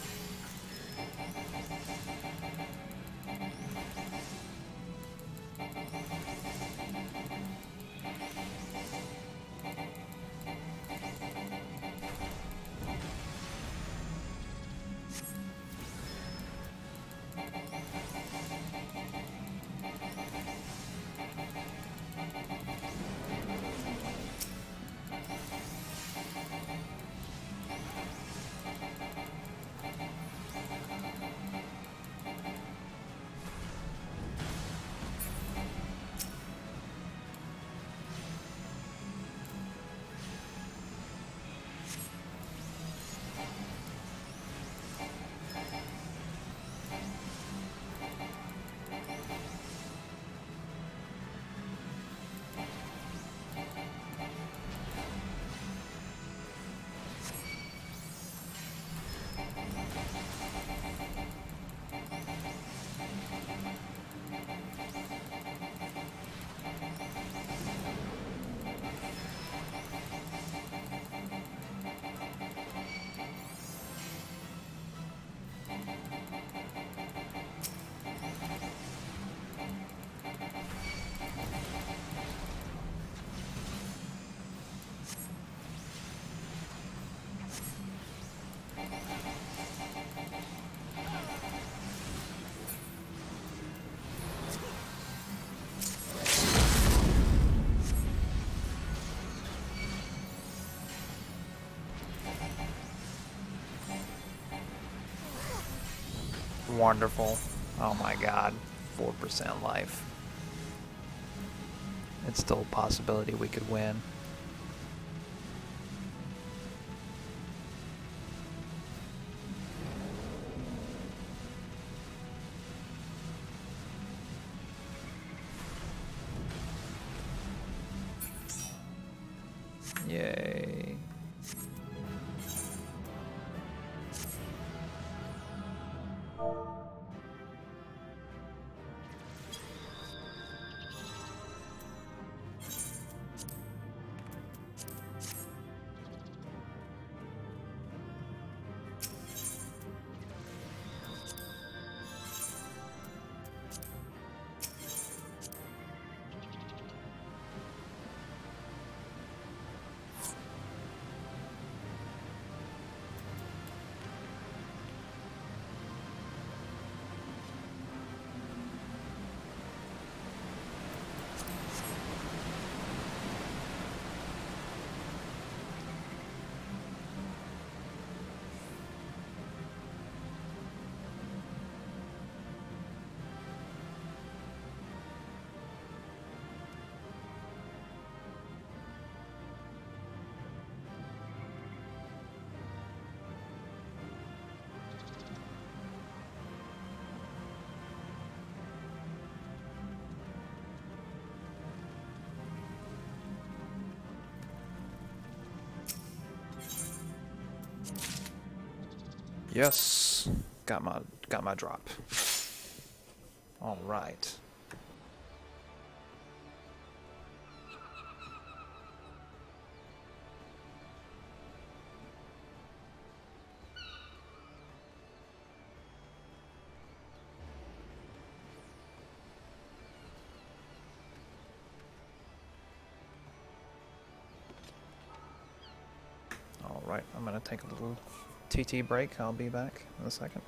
Wonderful. Oh my god. 4% life. It's still a possibility we could win. Yay. Yes, got my drop. All right. All right, I'm gonna take a little TT break. I'll be back in a second.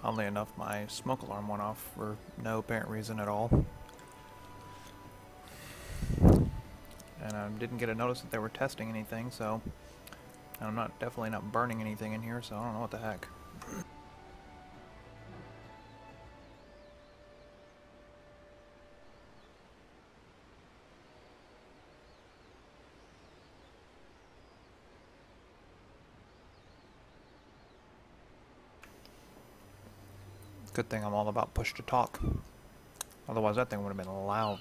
Oddly enough, my smoke alarm went off for no apparent reason at all. And I didn't get a notice that they were testing anything, so I'm definitely not burning anything in here, so I don't know what the heck. Good thing I'm all about push to talk. Otherwise that thing would have been loud.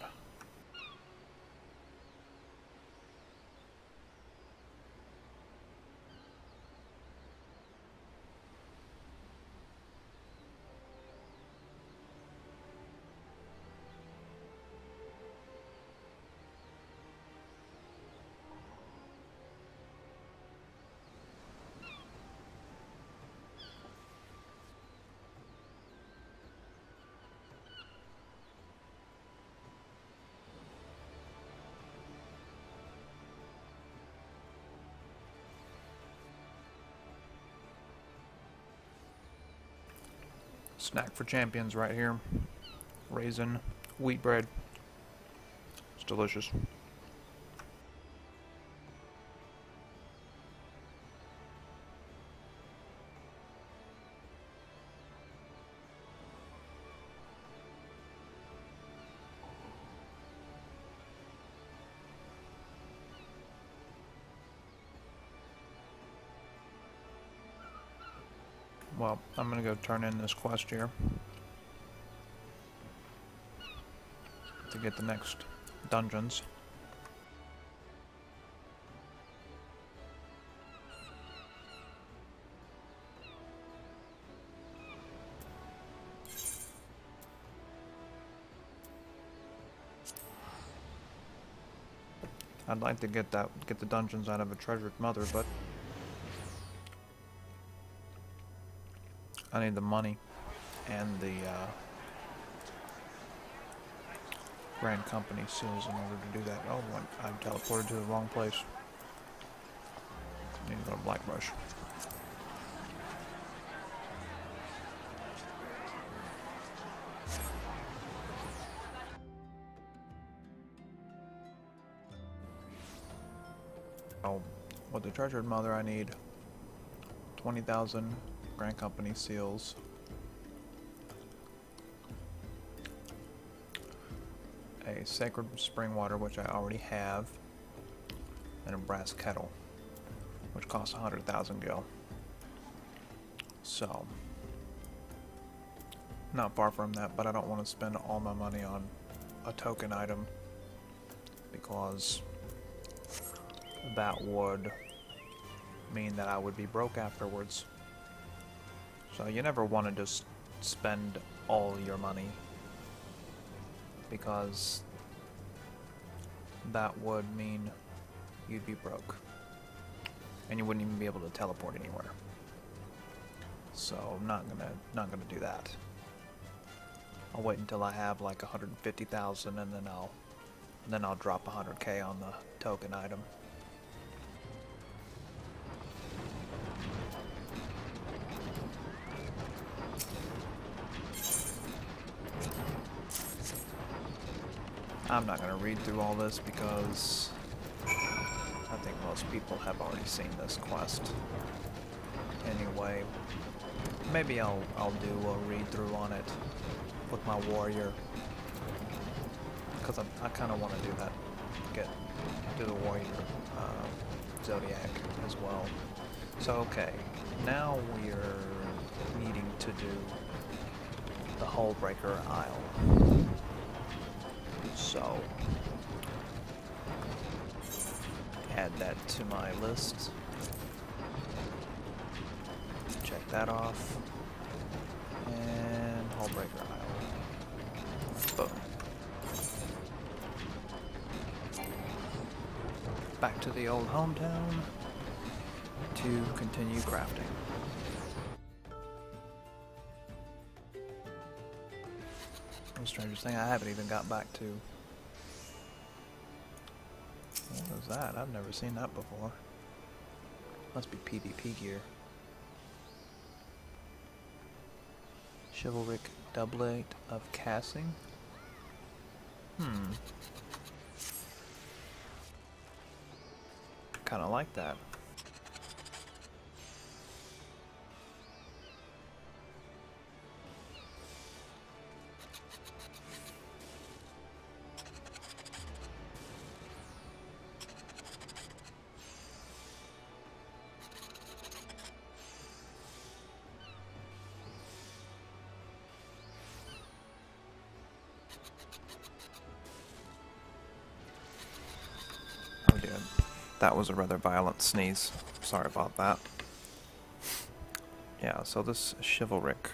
Snack for champions right here. Raisin, wheat bread. It's delicious. Well, I'm gonna go turn in this quest here to get the next dungeons. I'd like to get the dungeons out of a treasured mother, but I need the money and the Grand Company seals in order to do that. Oh, I teleported to the wrong place. I need to go to Blackbrush. Oh, with the treasured mother I need 20,000 Grand Company seals, a sacred spring water, which I already have, and a brass kettle, which costs 100,000 gil. So, not far from that, but I don't want to spend all my money on a token item, because that would mean that I would be broke afterwards. So you never want to just spend all your money, because that would mean you'd be broke and you wouldn't even be able to teleport anywhere. So I'm not gonna do that. I'll wait until I have like 150,000 and then I'll drop 100k on the token item. I'm not going to read through all this because I think most people have already seen this quest. Anyway, maybe I'll do a read through on it with my warrior, because I kind of want to do that. Do the warrior zodiac as well. So okay, now we're needing to do the Hullbreaker Isle. So, add that to my list. Check that off. And Hullbreaker Isle. Boom. Back to the old hometown to continue crafting. The strangest thing, I haven't even got back to. What was that? I've never seen that before. Must be PvP gear. Chivalric doublet of casting. Kinda like that. Oh dear, that was a rather violent sneeze. Sorry about that. Yeah, so this chivalric.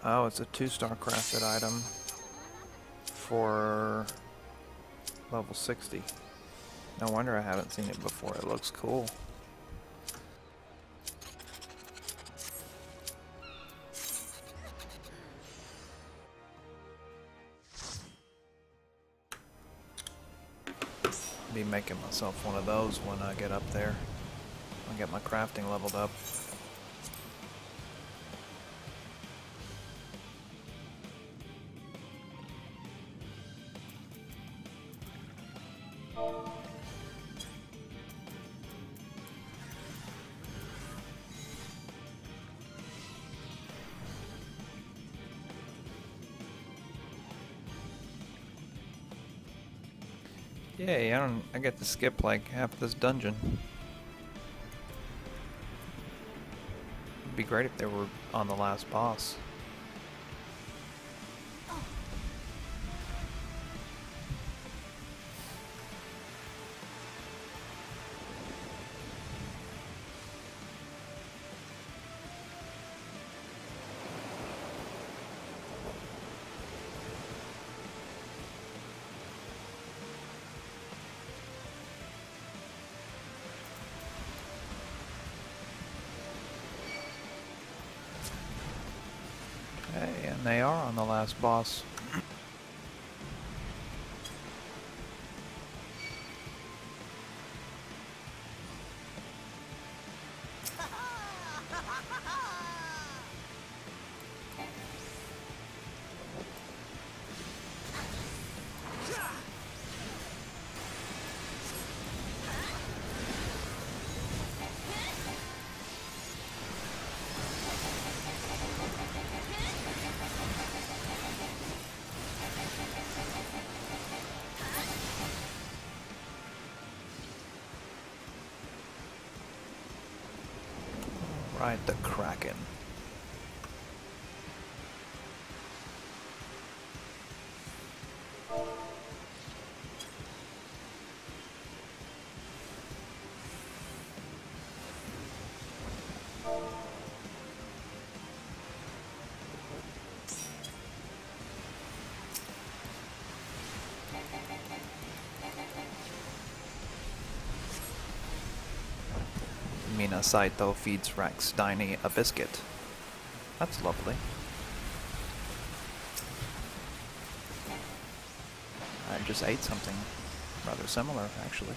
Oh, it's a 2-star crafted item for level 60. No wonder I haven't seen it before. It looks cool. Be making myself one of those when I get up there. I'll get my crafting leveled up. Yay, I get to skip like half this dungeon. It'd be great if they were on the last boss. Okay, and they are on the last boss. Right, the Kraken. Mina Saito feeds Rex Steiny a biscuit. That's lovely. I just ate something rather similar, actually.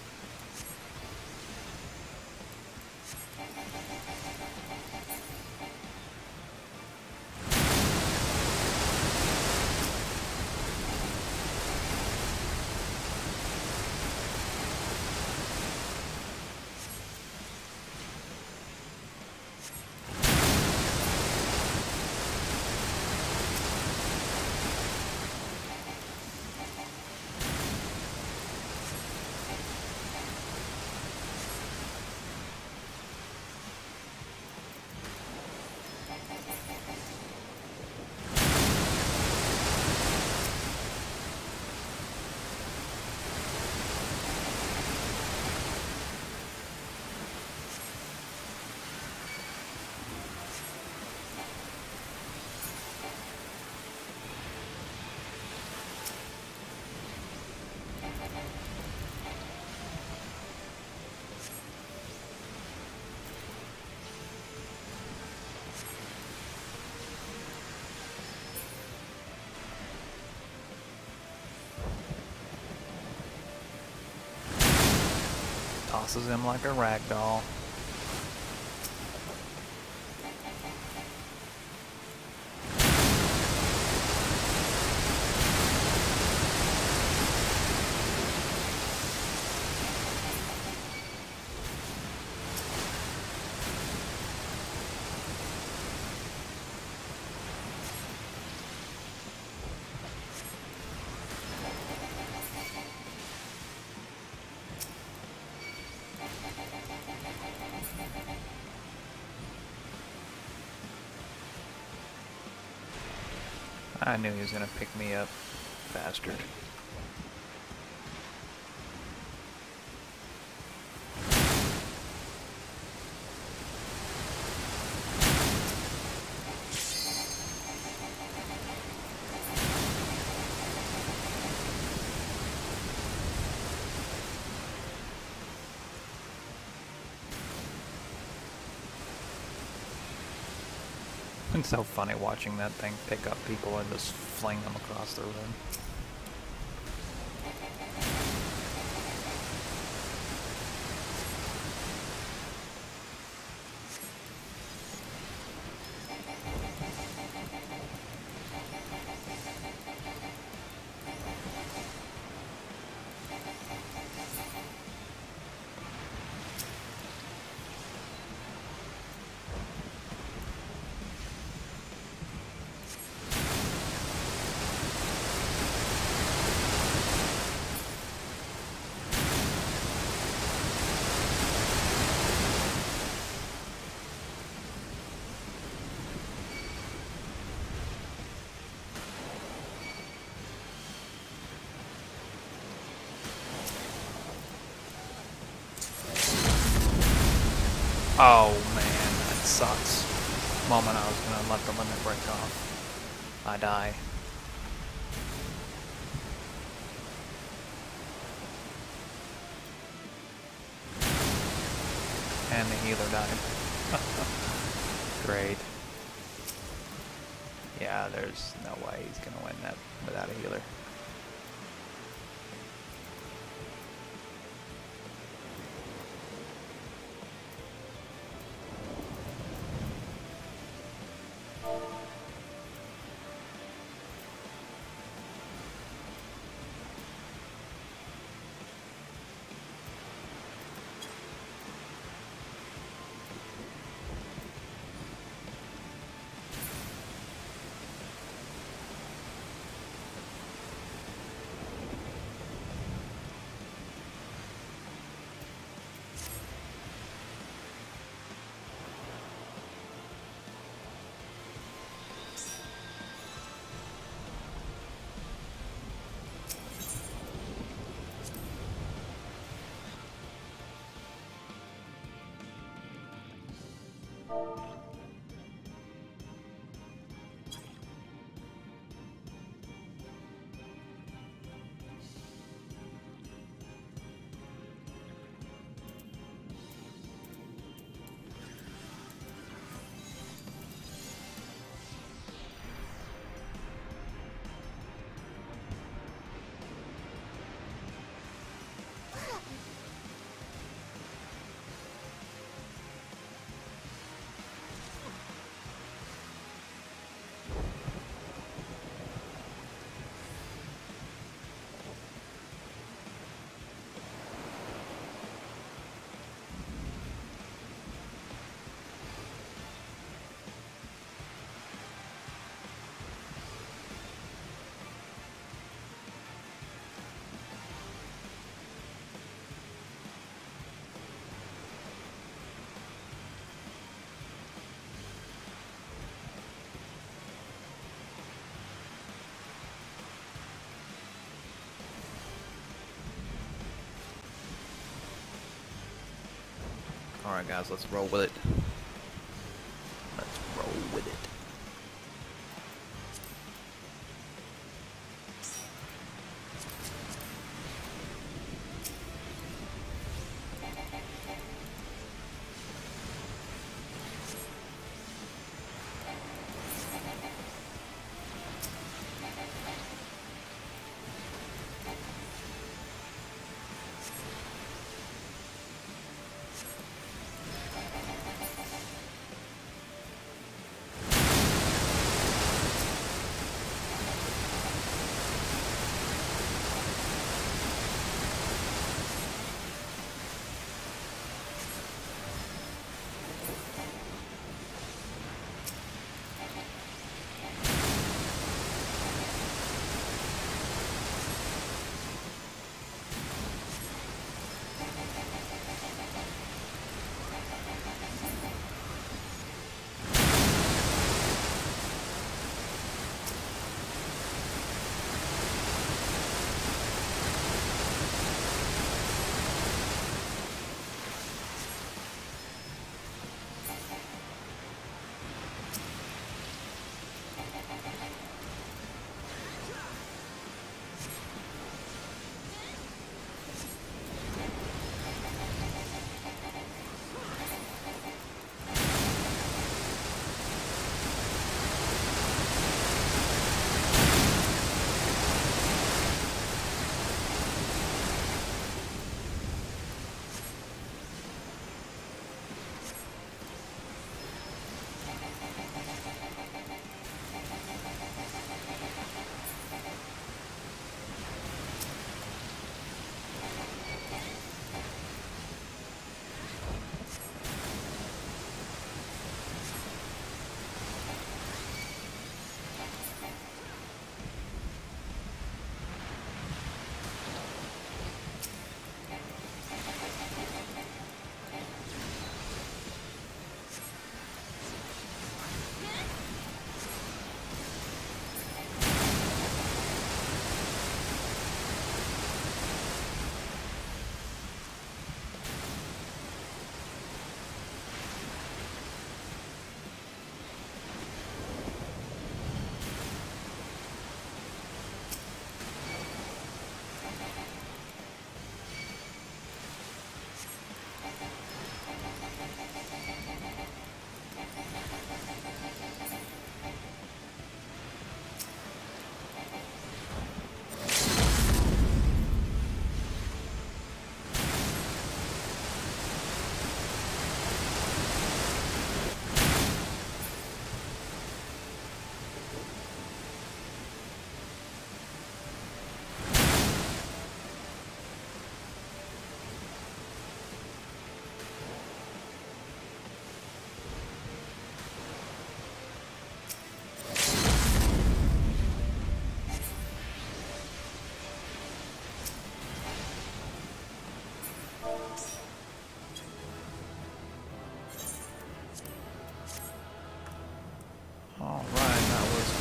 tosses him like a rag doll. I knew he was gonna pick me up, bastard. It's so funny watching that thing pick up people and just fling them across the room. Oh man, that sucks. The moment I was gonna let the limit break off, I die. And the healer died. Great. Yeah, there's no way he's gonna win that without a healer. Alright guys, let's roll with it. Let's roll with it.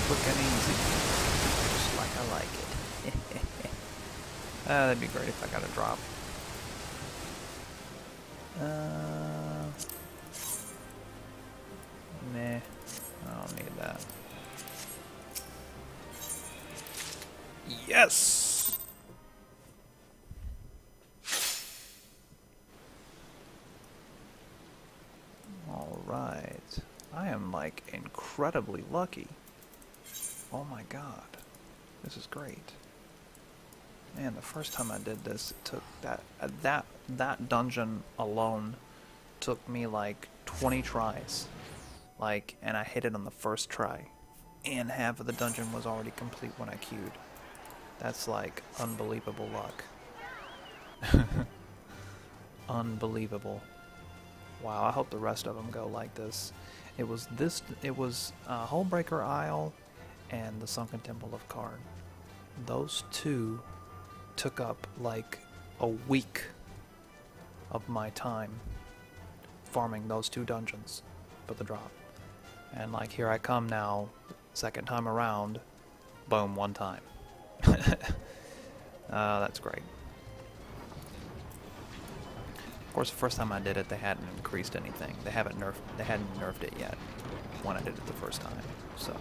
quick and easy. Just like I like it. That'd be great if I got a drop. Nah, I don't need that. Yes! Alright. I am like incredibly lucky. Oh my god. This is great. Man, the first time I did this, it took that dungeon alone took me like 20 tries. Like, and I hit it on the first try. And half of the dungeon was already complete when I queued. That's like unbelievable luck. Unbelievable. Wow, I hope the rest of them go like this. It was Hullbreaker Isle and the Sunken Temple of Karn. Those two took up like a week of my time farming those two dungeons for the drop. And like here I come now, second time around, boom, one time. That's great. Of course, the first time I did it, they hadn't increased anything. They hadn't nerfed it yet when I did it the first time. So.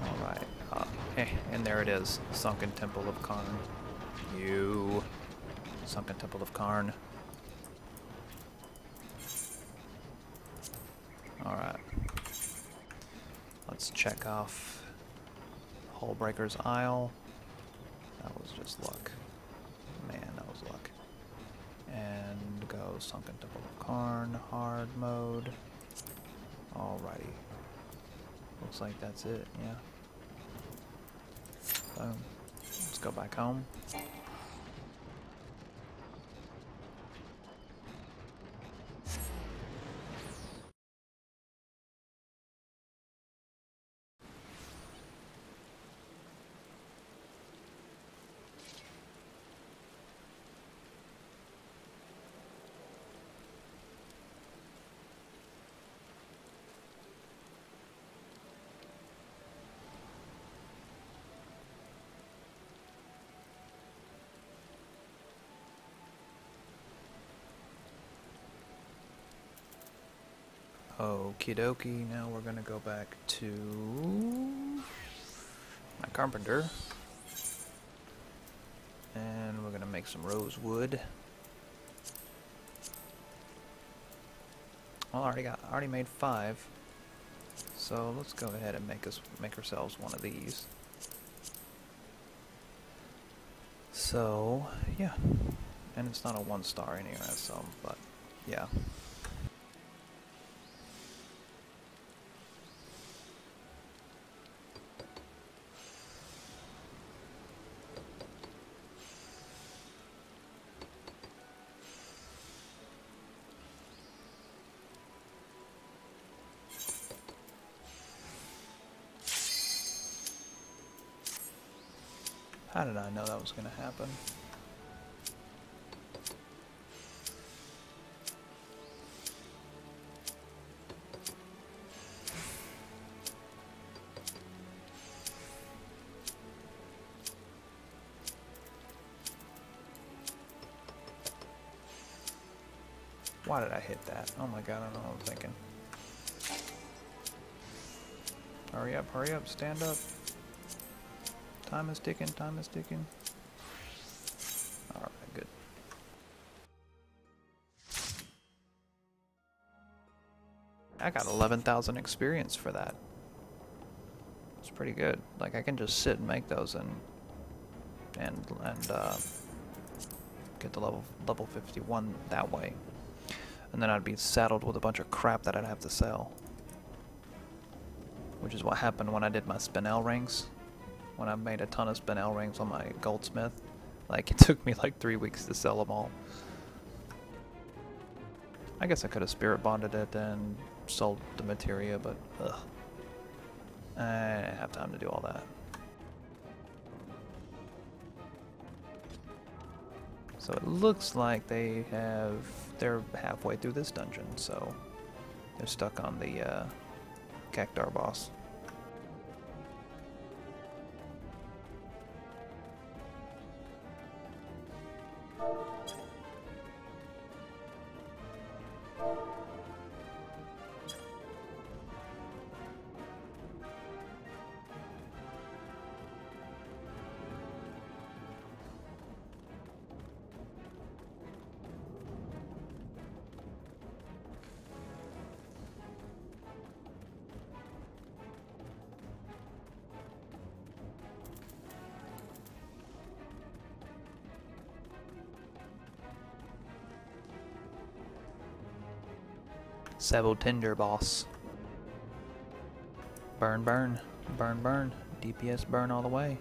Alright. And there it is. Sunken Temple of Karn. You. Sunken Temple of Karn. Alright. Let's check off Hullbreaker's Isle. That was just luck. Man, that was luck. And go Sunken Temple of Karn, hard mode. Alrighty. Looks like that's it, yeah. Boom. Let's go back home. Okie dokie, now we're gonna go back to my carpenter. And we're gonna make some rosewood. Well, I already made 5. So let's go ahead and make ourselves one of these. So yeah. And it's not a 1-star anyway, so but yeah. How did I know that was going to happen? Why did I hit that? Oh my god, I don't know what I'm thinking. Hurry up, stand up. Time is ticking, time is ticking. Alright, good. I got 11,000 experience for that. It's pretty good. Like, I can just sit and make those and get to level 51 that way. And then I'd be saddled with a bunch of crap that I'd have to sell. Which is what happened when I did my spinel rings. When I made a ton of spinel rings on my goldsmith. Like, it took me like 3 weeks to sell them all. I guess I could have spirit bonded it and sold the materia, but ugh. I didn't have time to do all that. So it looks like they're halfway through this dungeon, so they're stuck on the Cactar boss. Sebo Tinder boss. Burn, burn, burn, burn. DPS burn all the way.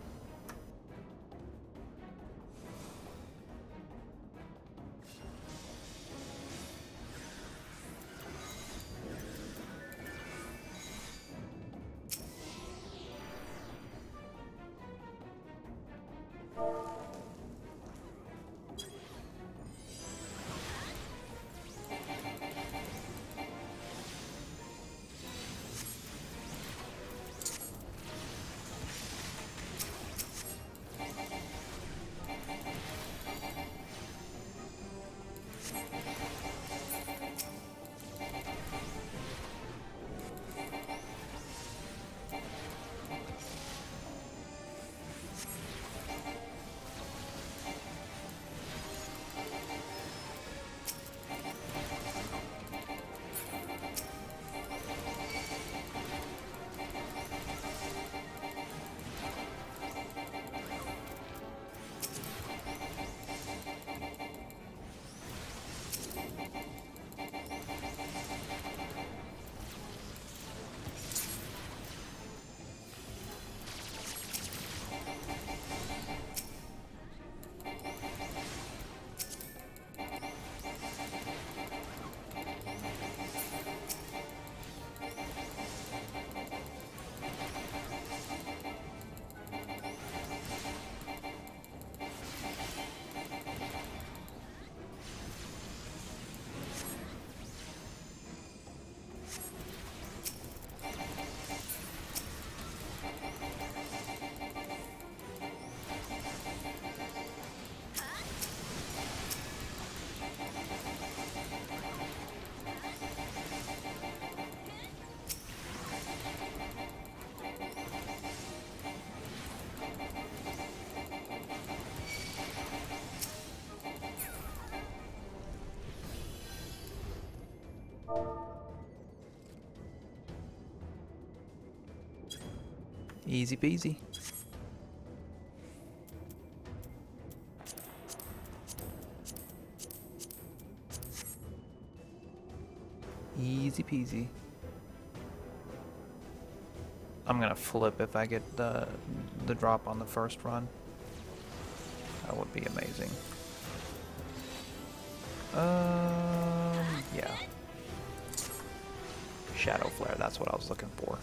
Easy peasy. Easy peasy. I'm gonna flip if I get the drop on the first run. That would be amazing. Yeah. Shadow Flare, that's what I was looking for.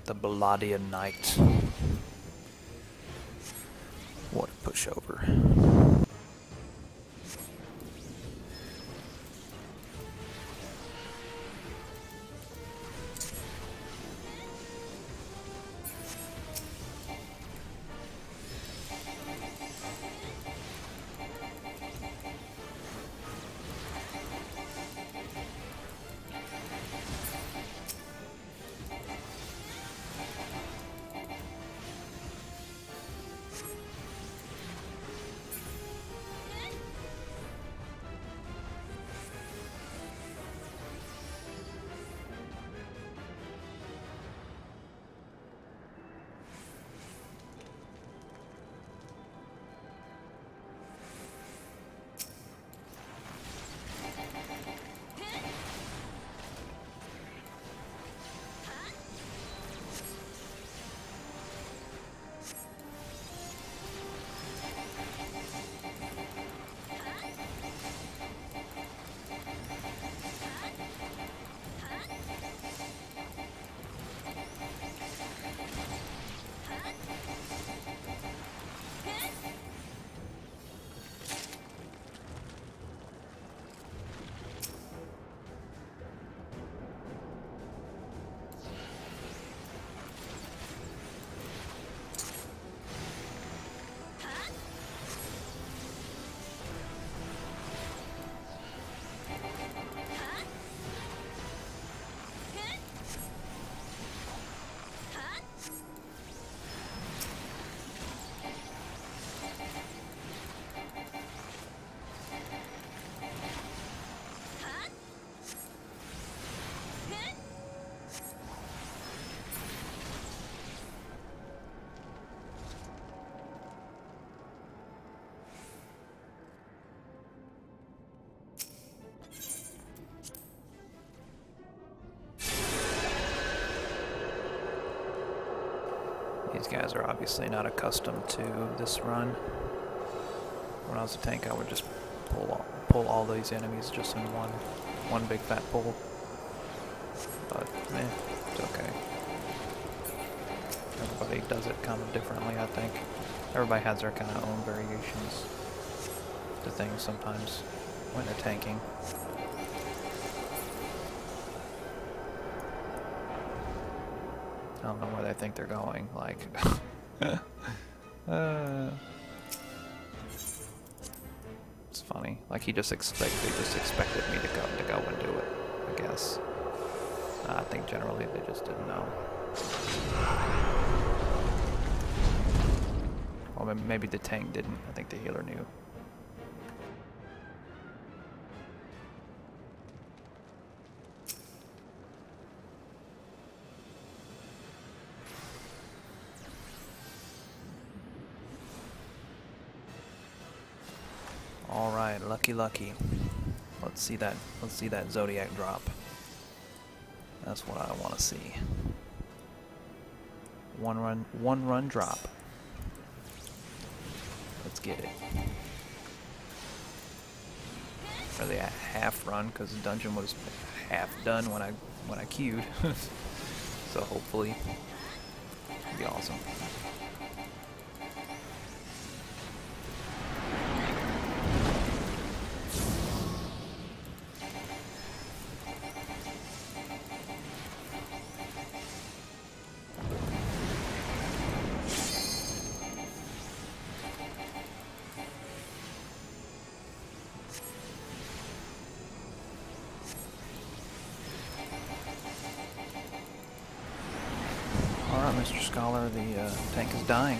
The Baladia Knight. What a pushover. These guys are obviously not accustomed to this run. When I was a tank, I would just pull all these enemies just in one big fat pull. But it's okay. Everybody does it kind of differently, I think. Everybody has their kind of own variations to things sometimes when they're tanking. I don't know where they think they're going, like... It's funny. Like, they just expected me to go and do it, I guess. I think generally they just didn't know. Or maybe the tank didn't. I think the healer knew. Alright, lucky. Let's see that Zodiac drop. That's what I want to see. One run drop. Let's get it. Really a half run, because the dungeon was half done when I queued. So hopefully it'll be awesome. Alright, Mr. Scholar, the tank is dying.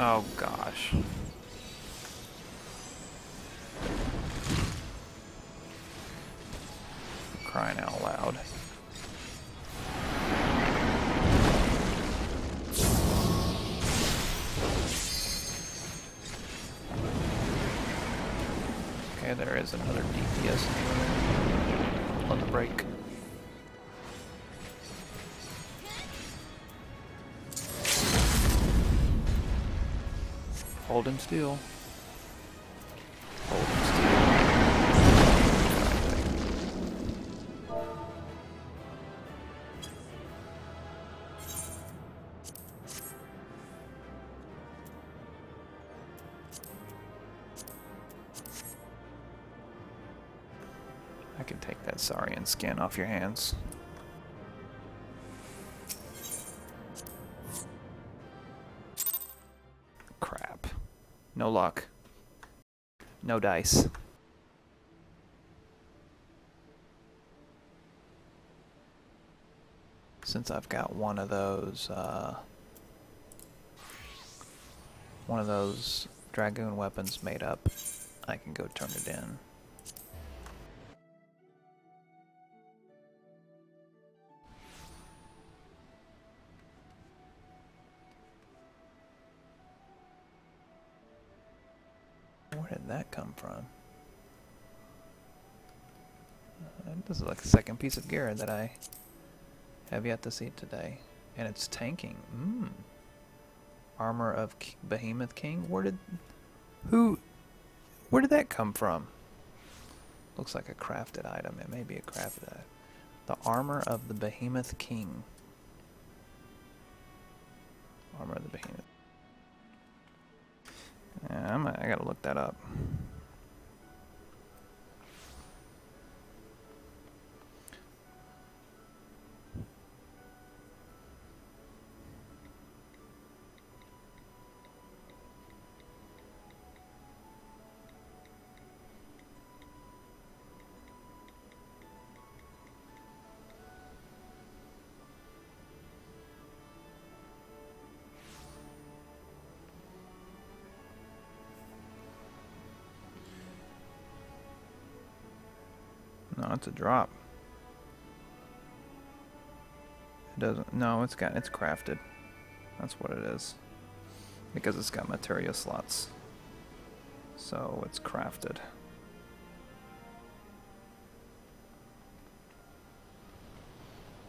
Oh gosh. Crying out loud. Okay, there is another DPS on the break. Holding still. Holding still. I can take that Saurian skin off your hands. Crap. No luck. No dice. Since I've got one of those dragoon weapons made up, I can go turn it in. Where did that come from? This is like the second piece of gear that I have yet to see today. And it's tanking. Armor of Behemoth King? Where did that come from? Looks like a crafted item. It may be a crafted item. The Armor of the Behemoth King. Armor of the Behemoth. Yeah, I gotta look that up. No, it's a drop. It doesn't. No, it's crafted. That's what it is. Because it's got materia slots. So it's crafted.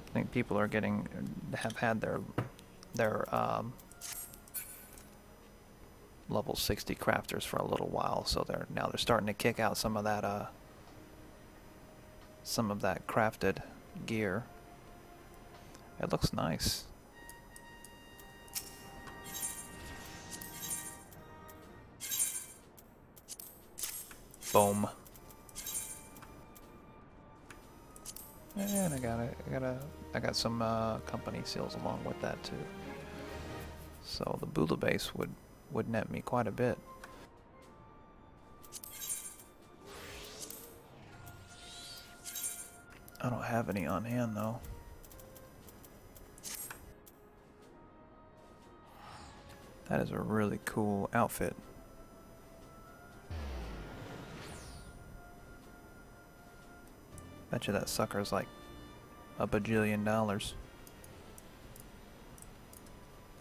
I think people are have had their level 60 crafters for a little while, so now they're starting to kick out some of that crafted gear. It looks nice. Boom. And I got some company seals along with that too. So the Bula base would net me quite a bit. I don't have any on hand though. That is a really cool outfit. Bet you that sucker's like $1 bajillion.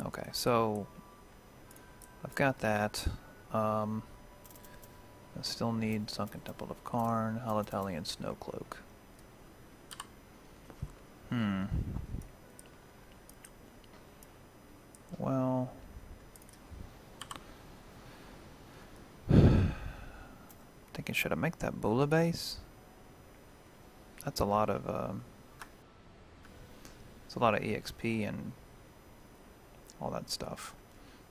Okay, so I've got that. I still need Sunken Temple of Karn, Halatalian Snowcloak. Well, thinking, should I make that Bula base? That's a lot of it's a lot of EXP and all that stuff.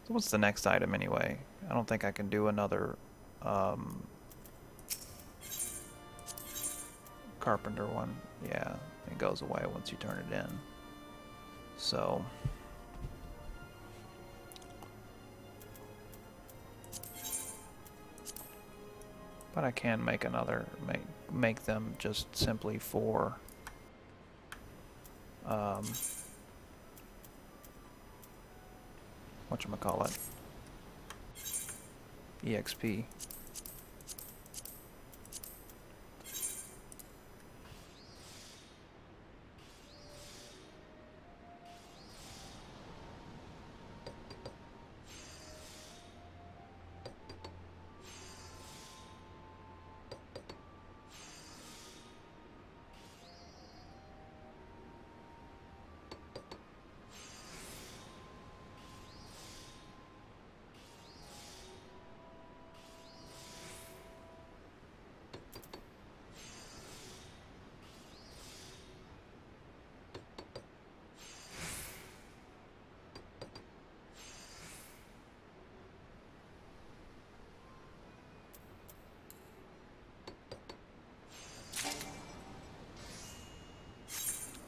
So what's the next item anyway? I don't think I can do another carpenter one. Yeah, it goes away once you turn it in. So but I can make another, make them just simply for whatchamacallit, EXP.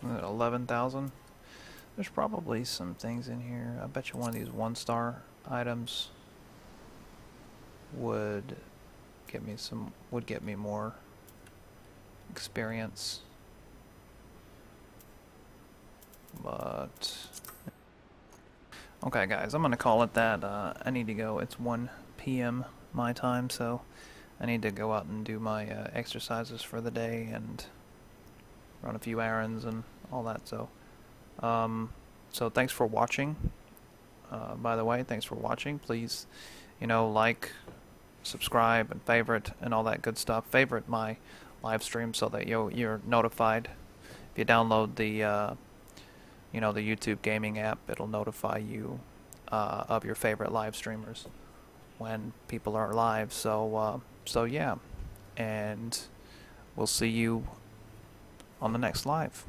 At 11,000. There's probably some things in here. I bet you one of these 1-star items would get me more experience. But okay, guys, I'm gonna call it that. I need to go. It's 1 p.m. my time, so I need to go out and do my exercises for the day and run a few errands and all that. So thanks for watching. By the way, thanks for watching. Please, like, subscribe, and favorite, and all that good stuff. Favorite my live stream so that you're notified. If you download the the YouTube gaming app, it'll notify you of your favorite live streamers when people are live. So yeah, and we'll see you on the next live.